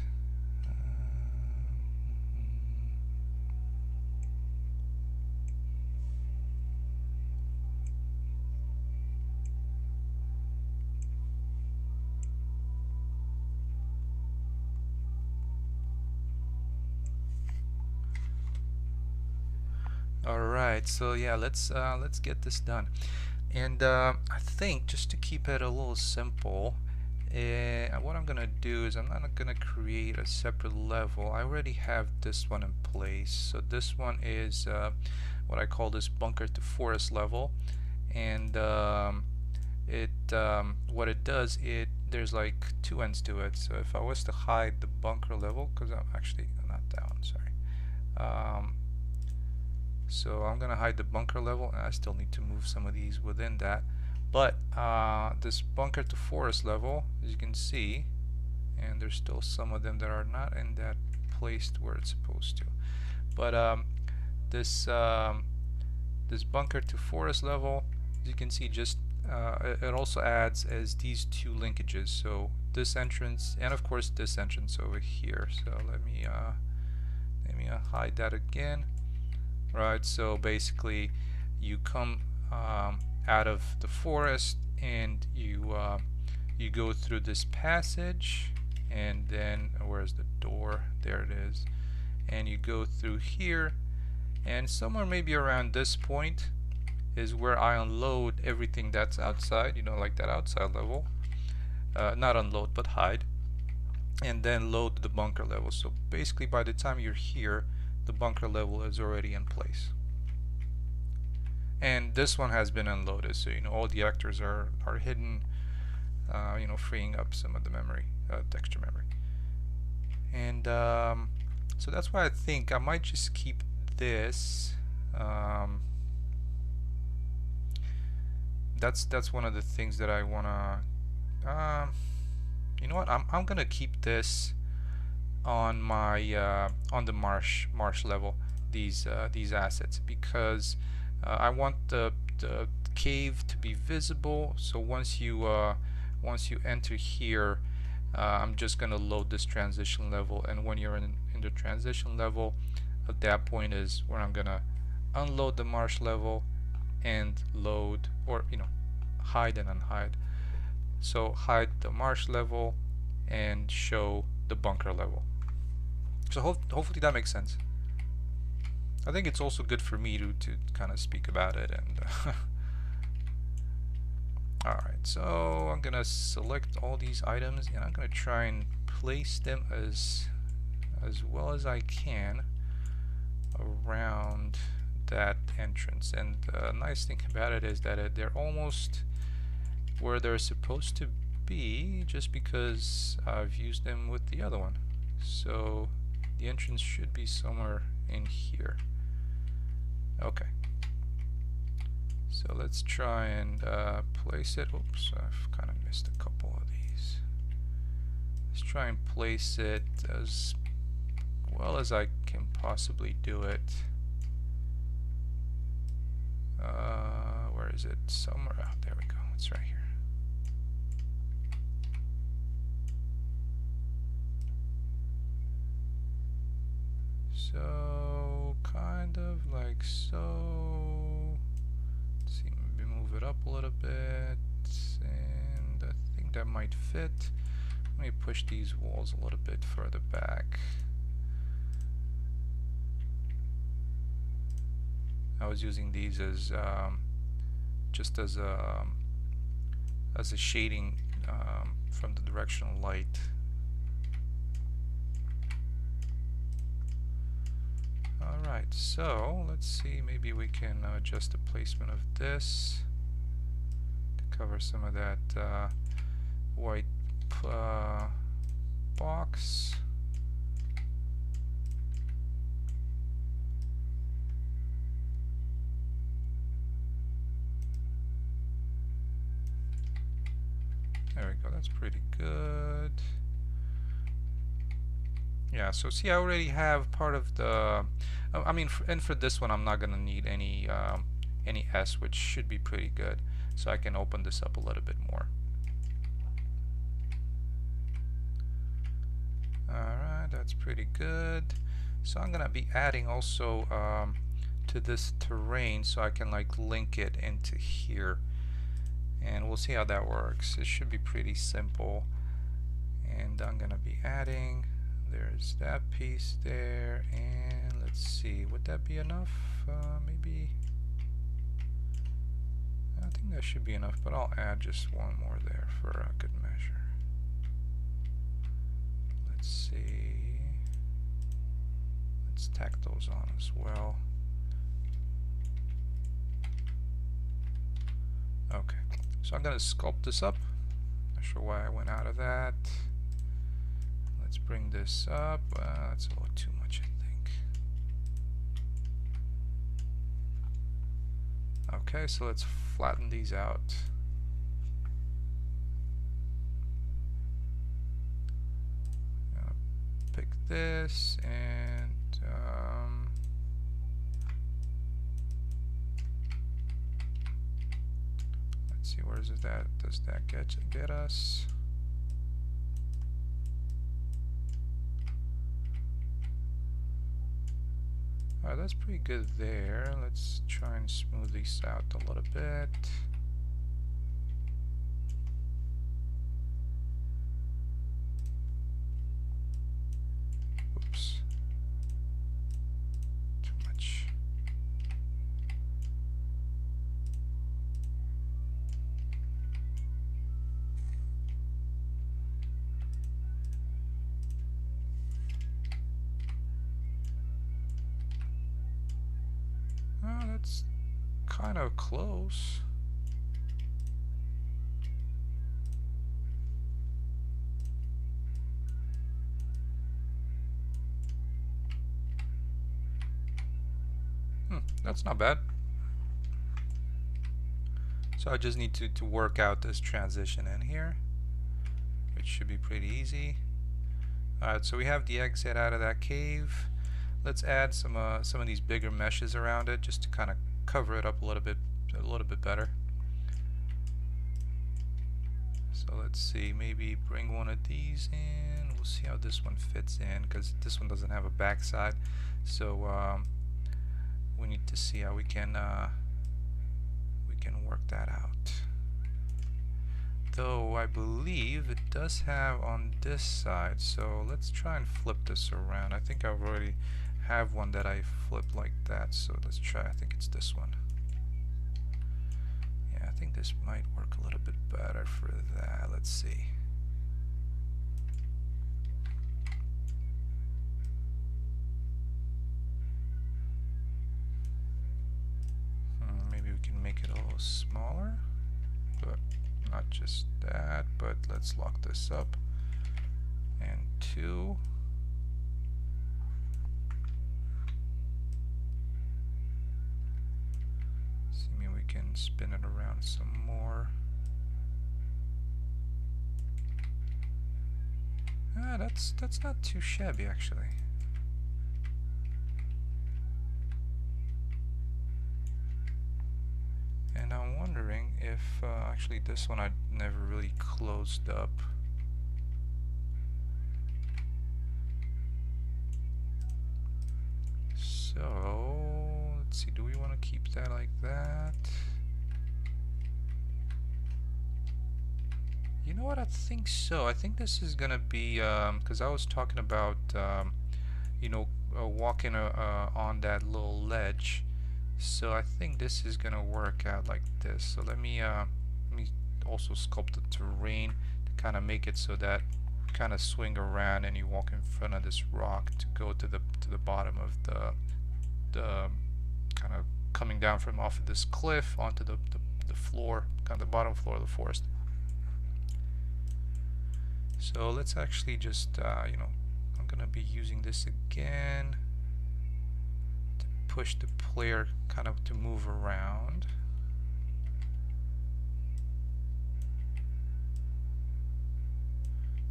All right, so yeah, let's get this done. And I think just to keep it a little simple, what I'm gonna do is I'm not gonna create a separate level. I already have this one in place. So this one is what I call this bunker to forest level, and what it does, there's like 2 ends to it. So if I was to hide the bunker level, because I'm actually not down, sorry. So I'm gonna hide the bunker level, and I still need to move some of these within that. But this bunker to forest level, as you can see, and there's still some of them that are not in that placed where it's supposed to. But this bunker to forest level, as you can see, just it also adds as these 2 linkages. So this entrance, and of course this entrance over here. So let me hide that again. Right. So basically, you come out of the forest, and you go through this passage, and then where's the door? There it is. And you go through here, and somewhere maybe around this point is where I unload everything that's outside, you know, like that outside level. Not unload, but hide, and then load the bunker level. So basically, by the time you're here, the bunker level is already in place. And this one has been unloaded, so you know all the actors are hidden, you know, freeing up some of the memory, texture memory. And so that's why I think I might just keep this. That's one of the things that I wanna. You know what? I'm gonna keep this on my on the marsh level, these assets, because I want the cave to be visible. So once you enter here, I'm just gonna load this transition level, and when you're in the transition level, at that point is where I'm gonna unload the marsh level and load, or you know, hide and unhide. So hide the marsh level and show the bunker level. So hopefully that makes sense. I think it's also good for me to kind of speak about it. And alright, so I'm gonna select all these items and I'm gonna try and place them as well as I can around that entrance. And the nice thing about it is that they're almost where they're supposed to be, just because I've used them with the other one. So the entrance should be somewhere in here. Okay, so let's try and place it. Oops, I've kind of missed a couple of these. Let's try and place it as well as I can possibly do it. Where is it? Somewhere out there we go. It's right here. So kind of like so. Let's see, maybe move it up a little bit, and I think that might fit. Let me push these walls a little bit further back. I was using these as just as a shading from the directional light. Alright, so let's see, maybe we can adjust the placement of this to cover some of that white box. There we go, that's pretty good. Yeah, so see, I already have part of the I mean, and for this one I'm not gonna need any S, which should be pretty good, so I can open this up a little bit more. Alright, that's pretty good. So I'm gonna be adding also to this terrain, so I can like link it into here, and we'll see how that works. It should be pretty simple. And I'm gonna be adding, there's that piece there, and let's see, would that be enough? Maybe, I think that should be enough, but I'll add just one more there for a good measure. Let's see, let's tack those on as well. Okay, so I'm going to sculpt this up. Not sure why I went out of that. Let's bring this up. That's a little too much, I think. Okay, so let's flatten these out. Pick this and let's see, where is it that does that get us? Alright, that's pretty good there. Let's try and smooth these out a little bit. Oops. Too much. Oh, that's kind of close. That's not bad. So I just need to work out this transition in here, which should be pretty easy. Alright, so we have the exit out of that cave. Let's add some of these bigger meshes around it, just to kind of cover it up a little bit better. So let's see, maybe bring one of these in. We'll see how this one fits in, because this one doesn't have a backside. So we need to see how we can work that out. Though I believe it does have on this side, so let's try and flip this around. I think I've already have one that I flip like that, so let's try. I think it's this one. Yeah, I think this might work a little bit better for that. Let's see. Maybe we can make it a little smaller, but not just that, but let's lock this up. And 2. Assuming we can spin it around some more. That's not too shabby actually. And I'm wondering if actually this one I never really closed up. So let's see, do we want to keep that like that? You know what, I think so. I think this is gonna be because I was talking about you know, walking on that little ledge. So I think this is gonna work out like this. So let me also sculpt the terrain to kind of make it so that you kind of swing around and you walk in front of this rock to go to the bottom of the kind of coming down from off of this cliff onto the floor, kind of the bottom floor of the forest. So let's actually just you know, I'm gonna be using this again to push the player kind of to move around.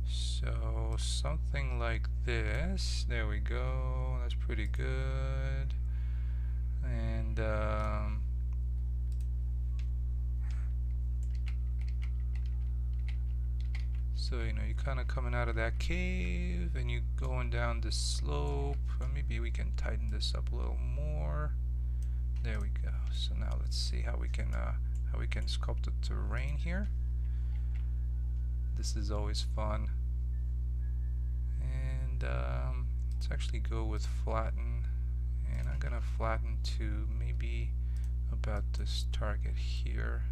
So something like this. There we go. That's pretty good. And so you know, you're kind of coming out of that cave and you going down the slope. Maybe we can tighten this up a little more. There we go. So now let's see how we can sculpt the terrain here. This is always fun. And let's actually go with flatten, and I'm gonna flatten to maybe about this target here.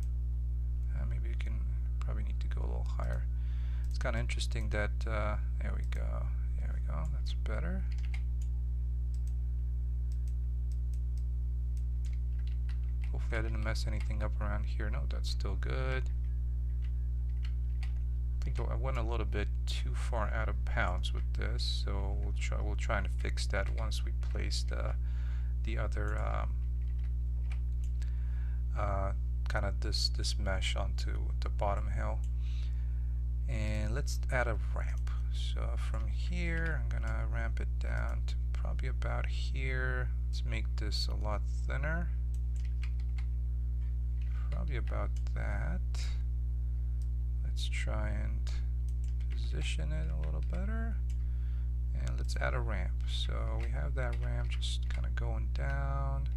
Maybe we can probably need to go a little higher. It's kind of interesting that there we go, that's better. Hopefully I didn't mess anything up around here. No, that's still good. I think I went a little bit too far out of bounds with this, so we'll try and fix that once we place the other kind of this mesh onto the bottom hill. And let's add a ramp. So from here I'm gonna ramp it down to probably about here. Let's make this a lot thinner, probably about that. Let's try and position it a little better, and let's add a ramp. So we have that ramp just kind of going down.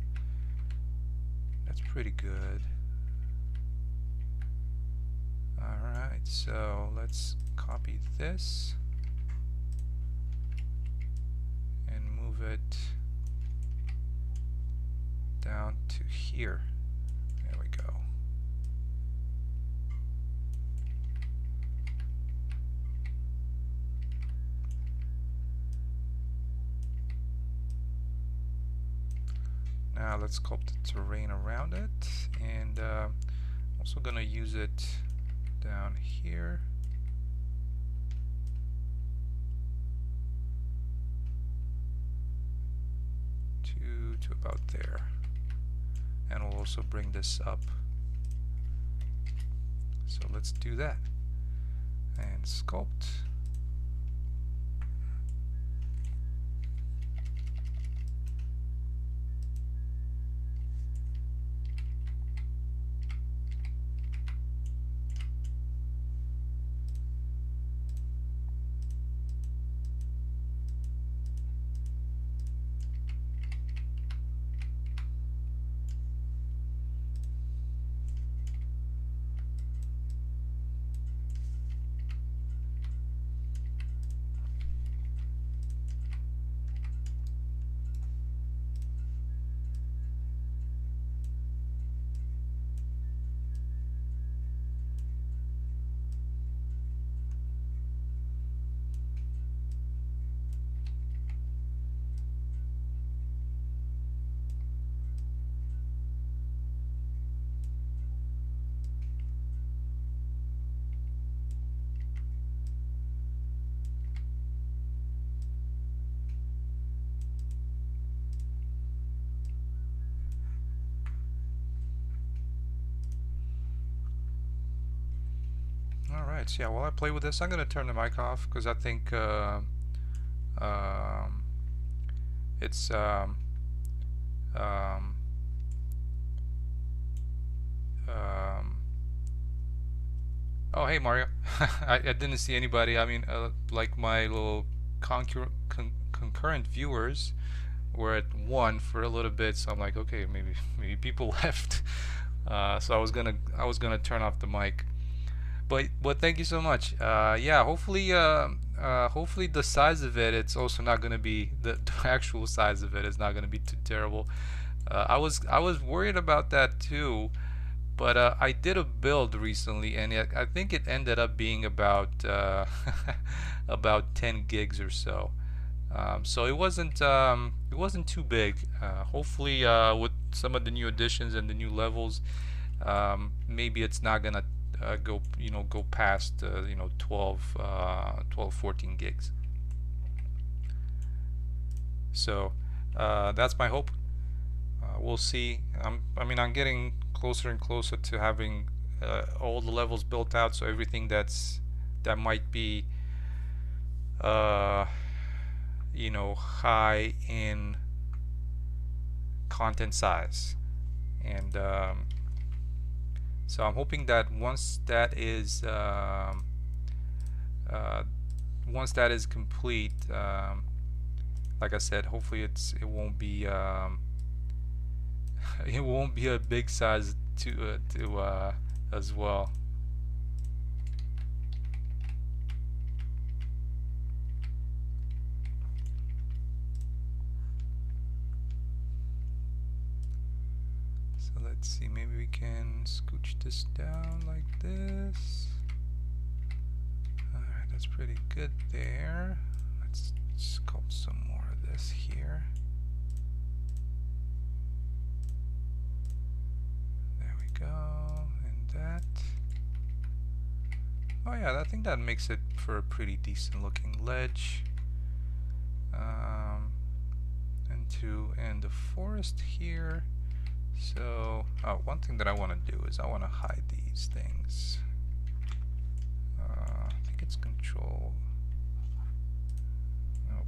That's pretty good. Alright, so let's copy this and move it down to here. There we go. Now let's sculpt the terrain around it, and also gonna use it down here. To about there. And we'll also bring this up. So let's do that. And sculpt. Alright, so yeah, while I play with this, I'm gonna turn the mic off because I think um, it's um, um, oh, hey Mario. I didn't see anybody. I mean, like my little concurrent viewers were at one for a little bit, so I'm like, okay, maybe people left. So I was gonna turn off the mic. But thank you so much. Yeah, hopefully the size of it's also not gonna be the actual size of it is not gonna be too terrible. I was worried about that too, but I did a build recently, and I think it ended up being about about 10 gigs or so. So it wasn't too big. Hopefully, with some of the new additions and the new levels, maybe it's not gonna go past 14 gigs. So that's my hope. We'll see. I'm getting closer and closer to having all the levels built out, so everything that might be uh, high in content size, and so I'm hoping that uh, once that is complete, like I said, hopefully it won't be it won't be a big size to as well. So let's see, maybe we can scooch this down like this. Alright, that's pretty good there. Let's sculpt some more of this here. There we go, and that. Oh yeah, I think that makes it for a pretty decent looking ledge. And the forest here. So, one thing that I want to do is I want to hide these things. I think it's control. Nope.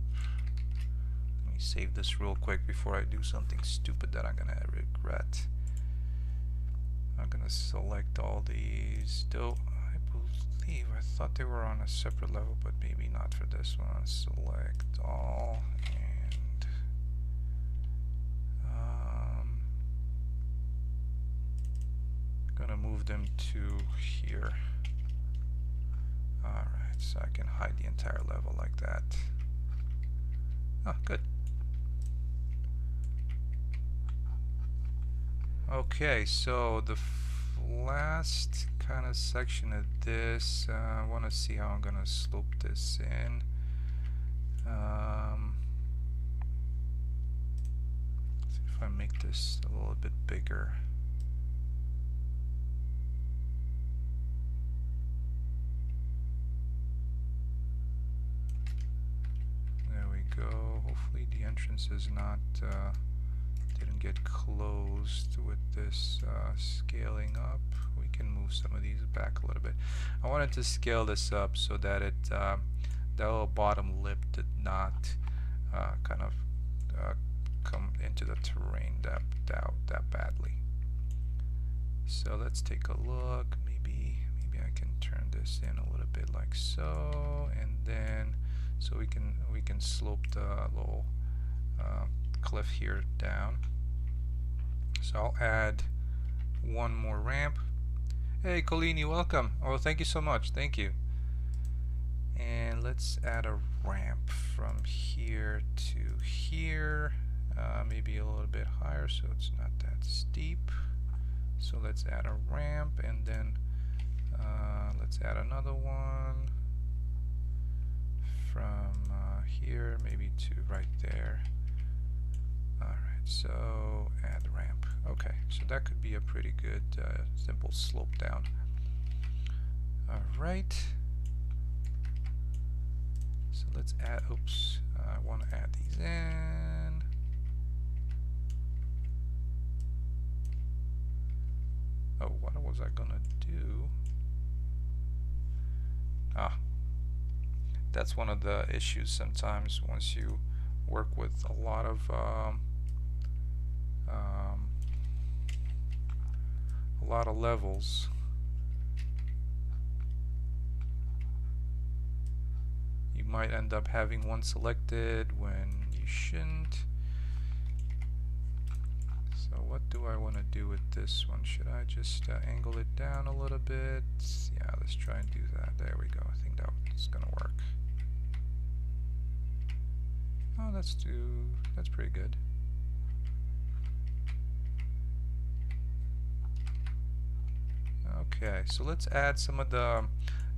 Let me save this real quick before I do something stupid that I'm gonna regret. I'm gonna select all these. Though I believe I thought they were on a separate level, but maybe not for this one. Select all. Gonna move them to here. Alright, so I can hide the entire level like that. Oh, good. Okay, so the last kind of section of this, I want to see how I'm gonna slope this in. See if I make this a little bit bigger. Go. Hopefully the entrance is not didn't get closed with this scaling up. We can move some of these back a little bit. I wanted to scale this up so that that little bottom lip did not kind of come into the terrain that badly. So let's take a look. Maybe I can turn this in a little bit like so, and then so we can slope the little cliff here down. So I'll add one more ramp. Hey Colini, welcome. Oh, thank you so much. Thank you. And let's add a ramp from here to here. Maybe a little bit higher so it's not that steep. So let's add a ramp, and then let's add another one from here maybe to right there. Alright, so add ramp. Okay, so that could be a pretty good simple slope down. Alright, so let's add, oops, I want to add these in. Oh, what was I gonna do? Ah, that's one of the issues sometimes once you work with um, a lot of levels. You might end up having one selected when you shouldn't. So what do I want to do with this one? Should I just angle it down a little bit? Yeah, let's try and do that. There we go. I think that's gonna work. Oh, that's pretty good. Okay, so let's add some of the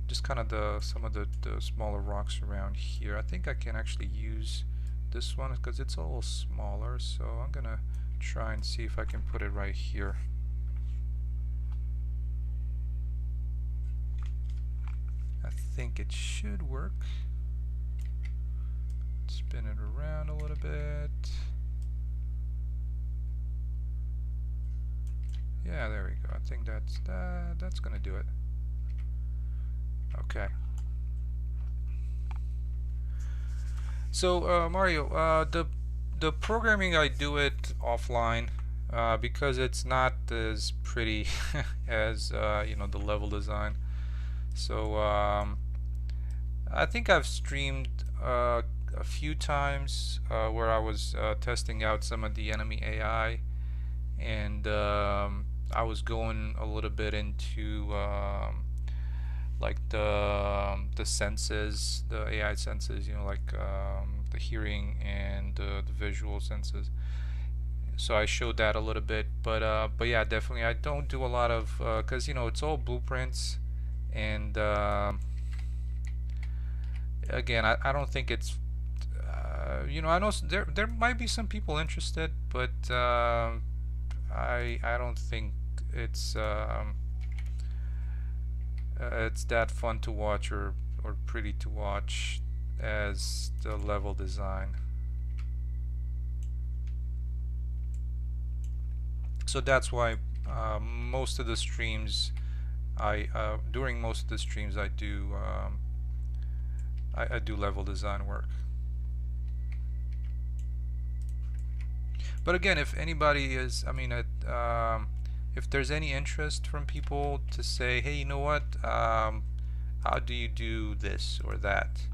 just kind of some of the smaller rocks around here. I think I can actually use this one because it's a little smaller, so I'm gonna try and see if I can put it right here. I think it should work. Spin it around a little bit. Yeah, there we go. I think that's gonna do it. Okay. So Mario, the programming, I do it offline because it's not as pretty as the level design. So I think I've streamed a few times where I was testing out some of the enemy AI, and I was going a little bit into like the senses, the AI senses, like the hearing and the visual senses. So I showed that a little bit, but yeah, definitely I don't do a lot of because it's all blueprints, and again, I don't think it's I know there might be some people interested, but I don't think it's it's that fun to watch or pretty to watch as the level design. So that's why most of the streams I during most of the streams I do I do level design work. But again, if anybody is, I mean, if there's any interest from people to say, hey, you know what, how do you do this or that?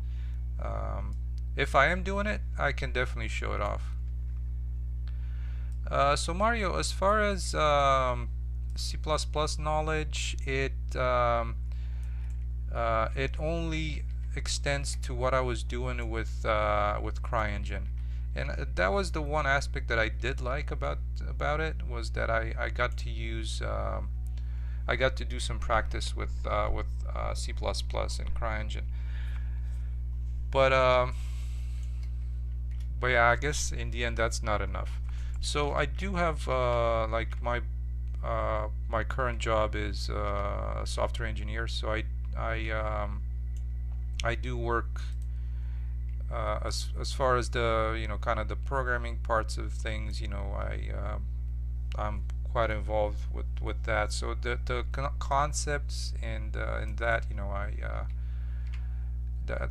If I am doing it, I can definitely show it off. So Mario, as far as C++ knowledge, it only extends to what I was doing with CryEngine, and that was the one aspect that I did like about it, was that I got to use I got to do some practice with C++ and CryEngine, but yeah, I guess in the end that's not enough. So I do have like my current job is a software engineer, so I do work as far as the kind of the programming parts of things. I'm quite involved with that. So the concepts and in that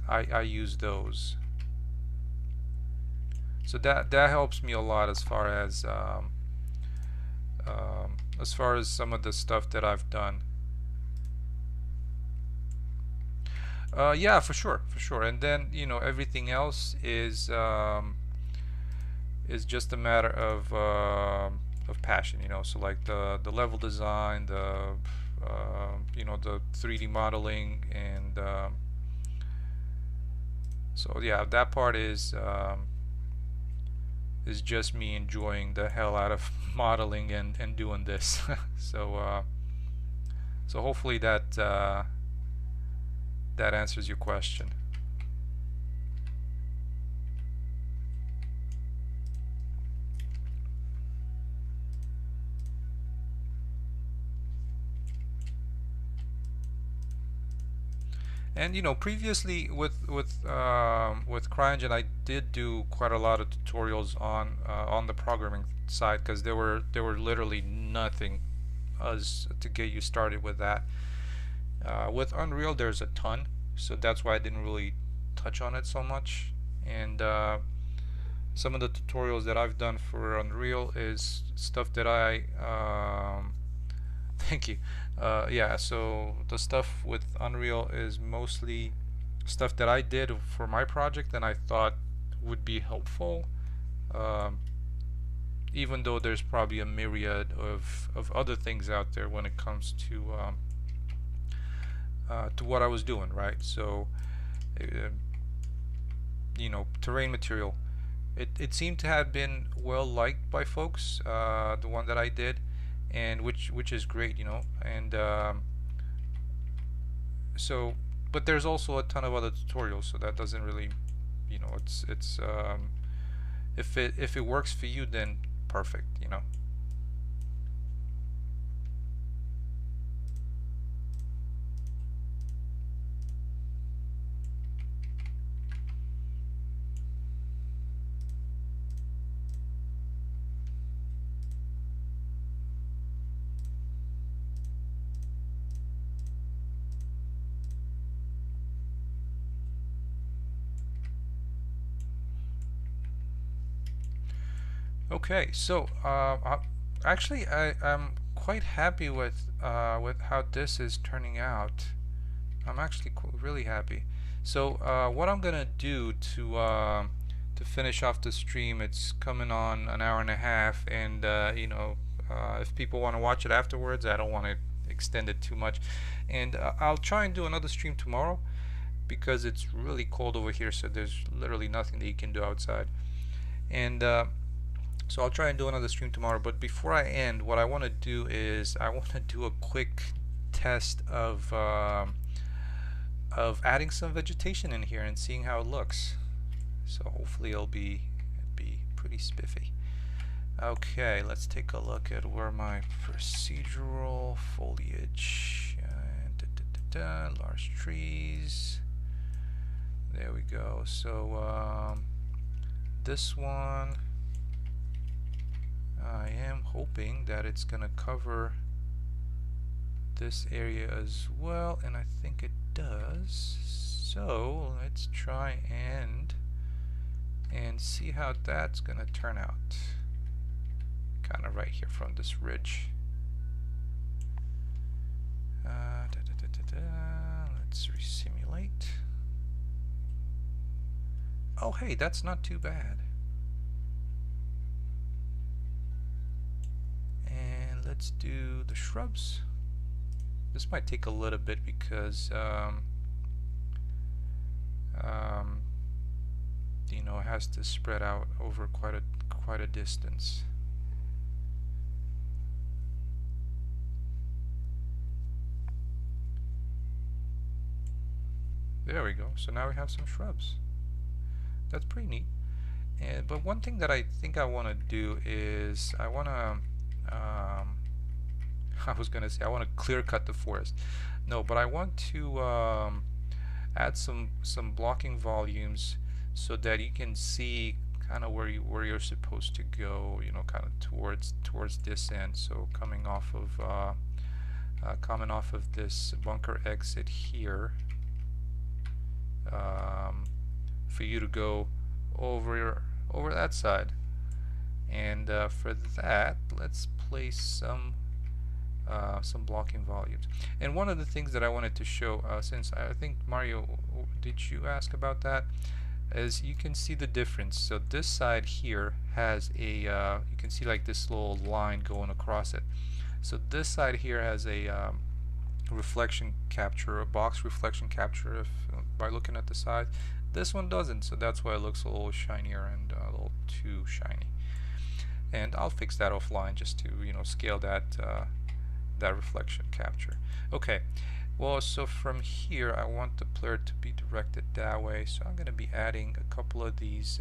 I use those. So that helps me a lot as far as some of the stuff that I've done. Yeah, for sure, for sure. And then everything else is just a matter of passion. So like the level design, the 3D modeling, and so yeah, that part is just me enjoying the hell out of modeling and doing this. So so hopefully that answers your question. And previously with CryEngine, I did do quite a lot of tutorials on the programming side, because there were literally nothing as to get you started with that. With Unreal, there's a ton. so that's why I didn't really touch on it so much. And some of the tutorials that I've done for Unreal is stuff that I thank you. Yeah, so the stuff with Unreal is mostly stuff that I did for my project and I thought would be helpful. Um, Even though there's probably a myriad of other things out there when it comes to what I was doing, right? So, uh, terrain material. It seemed to have been well liked by folks, the one that I did, and which is great, And so, but there's also a ton of other tutorials, so that doesn't really, it's if it works for you, then perfect. Okay, so actually, I'm quite happy with how this is turning out. I'm actually really happy. So what I'm gonna do to finish off the stream, it's coming on an hour and a half, and if people want to watch it afterwards, I don't want to extend it too much, and I'll try and do another stream tomorrow because it's really cold over here, so there's literally nothing that you can do outside, and so I'll try and do another stream tomorrow. But before I end, what I want to do is I want to do a quick test of adding some vegetation in here and seeing how it looks. So hopefully it'll be pretty spiffy. Okay, let's take a look at where my procedural foliage, large trees. There we go. So this one, I am hoping that it's gonna cover this area as well, and I think it does. So let's try and see how that's gonna turn out. Kind of right here from this ridge. Let's resimulate. Oh, hey, that's not too bad. And let's do the shrubs. This might take a little bit because it has to spread out over quite a distance. There we go. So now we have some shrubs. That's pretty neat. But one thing that I think I want to do is I want to I was gonna say I want to clear cut the forest. No, but I want to add some blocking volumes so that you can see kind of where you're supposed to go. Kind of towards this end. So coming off of this bunker exit here, for you to go over that side. And for that, let's place some blocking volumes. And one of the things that I wanted to show, since I think Mario, did you ask about that? As you can see the difference. So this side here has a, you can see like this little line going across it. So this side here has a reflection capture, a box reflection capture, by looking at the side. This one doesn't, so that's why it looks a little shinier and a little too shiny. And I'll fix that offline just to scale that that reflection capture. Okay, well, so from here I want the player to be directed that way, so I'm going to be adding a couple of these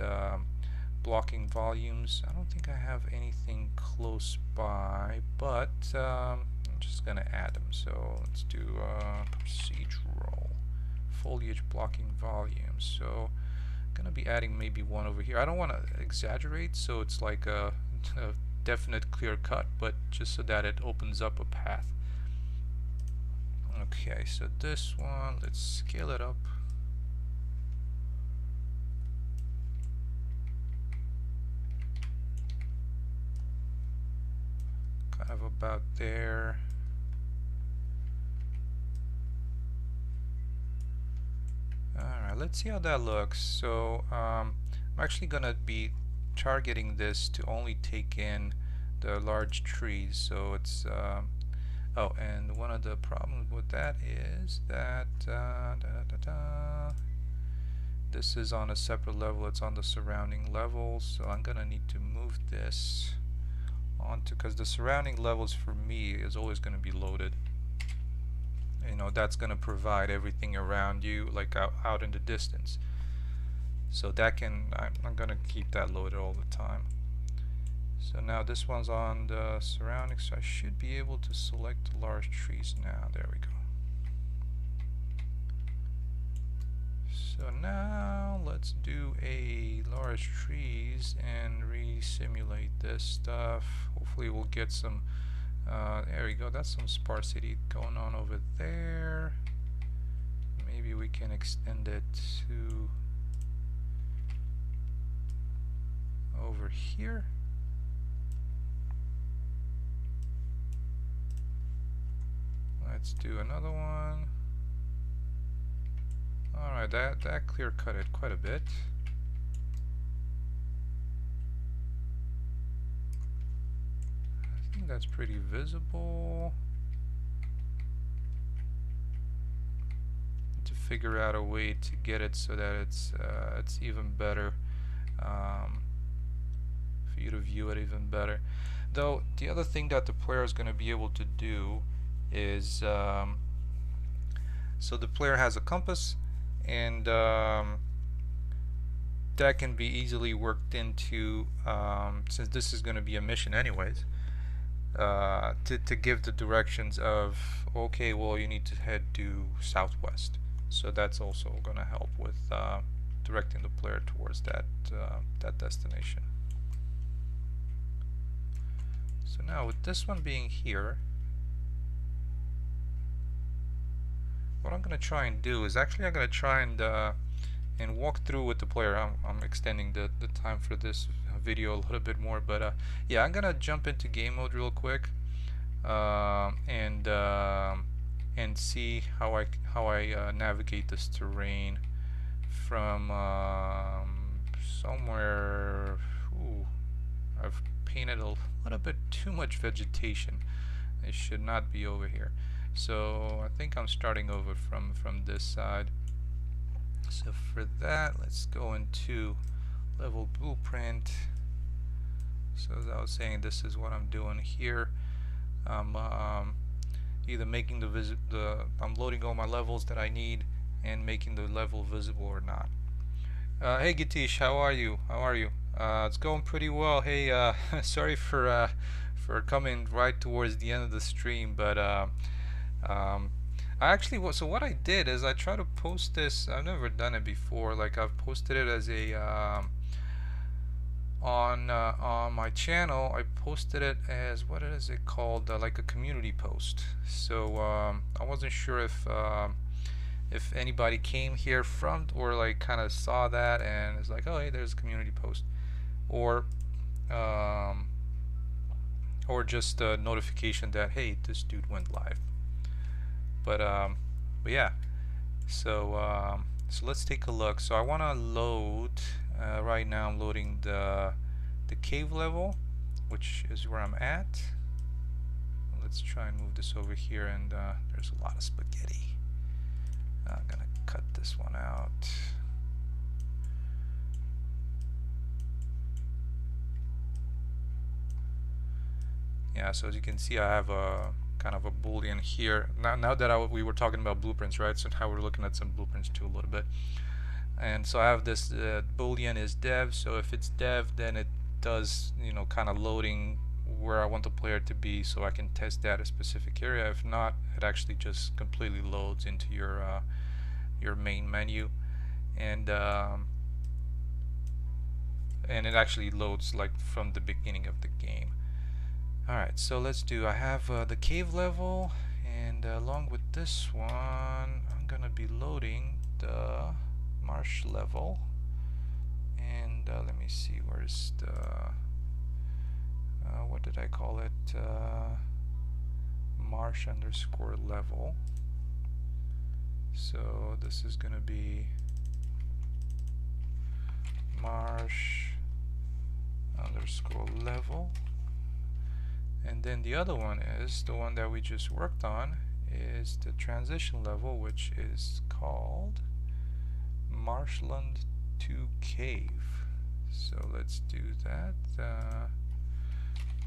blocking volumes. I don't think I have anything close by, but I'm just going to add them. So let's do procedural foliage blocking volumes. So I'm going to be adding maybe one over here. I don't want to exaggerate, so it's like a definite clear cut, but just so that it opens up a path. Okay, so this one, let's scale it up. Kind of about there. Alright, let's see how that looks. So I'm actually gonna be targeting this to only take in the large trees. So it's oh, and one of the problems with that is that this is on a separate level. It's on the surrounding levels. So I'm gonna need to move this onto, because the surrounding levels for me is always going to be loaded. You know, that's going to provide everything around you, like out in the distance. So that I'm going to keep that loaded all the time. So now this one's on the surroundings, so I should be able to select the large trees now. There we go. So now let's do a large trees and re-simulate this stuff. Hopefully we'll get some, there we go, that's some sparsity going on over there. Maybe we can extend it to over here. Let's do another one. Alright, that clear cut it quite a bit. I think that's pretty visible. To figure out a way to get it so that it's even better, for you to view it even better. Though the other thing that the player is going to be able to do is so the player has a compass, and that can be easily worked into, since this is going to be a mission anyways, to give the directions of, okay, well, you need to head due southwest. So that's also going to help with directing the player towards that destination. So now with this one being here, what I'm going to try and do is actually I'm going to try and walk through with the player. I'm extending the time for this video a little bit more, but yeah, I'm going to jump into game mode real quick, and see how I navigate this terrain from somewhere. Ooh, I've painted a little bit too much vegetation. It should not be over here. So I think I'm starting over from this side. So for that, let's go into level blueprint. So as I was saying, this is what I'm doing here. I'm either making I'm loading all my levels that I need and making the level visible or not. Hey Gitish, how are you? It's going pretty well. Hey, sorry for coming right towards the end of the stream, but I actually, so what I did is I try to post this. I've never done it before. Like, I've posted it as a on my channel. I posted it as, what is it called, like a community post. So I wasn't sure if anybody came here from, or like kind of saw that and is like, oh hey, there's a community post, or just a notification that, hey, this dude went live. But yeah, so let's take a look. So I want to load, right now I'm loading the cave level, which is where I'm at. Let's try and move this over here, and there's a lot of spaghetti. I'm gonna cut this one out. Yeah, so as you can see, I have a kind of a boolean here. Now that we were talking about blueprints, right? So now we're looking at some blueprints too a little bit. And so I have this boolean is dev. So if it's dev, then it does, you know, kind of loading where I want the player to be, so I can test that a specific area. If not, it actually just completely loads into your main menu, and it actually loads like from the beginning of the game. Alright, so let's do, I have the cave level, and along with this one, I'm gonna be loading the marsh level, and let me see, where's the what did I call it? Marsh underscore level. So this is gonna be marsh underscore level, and then the other one is the one that we just worked on, is the transition level, which is called marshland to cave. So let's do that.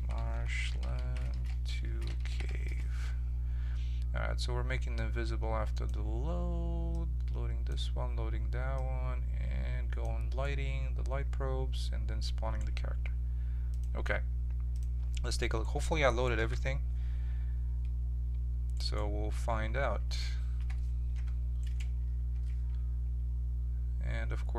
Marshland to cave. Alright, so we're making them visible after the load, loading this one, loading that one, and going lighting the light probes, and then spawning the character. Okay, let's take a look. Hopefully I loaded everything, so we'll find out. And of course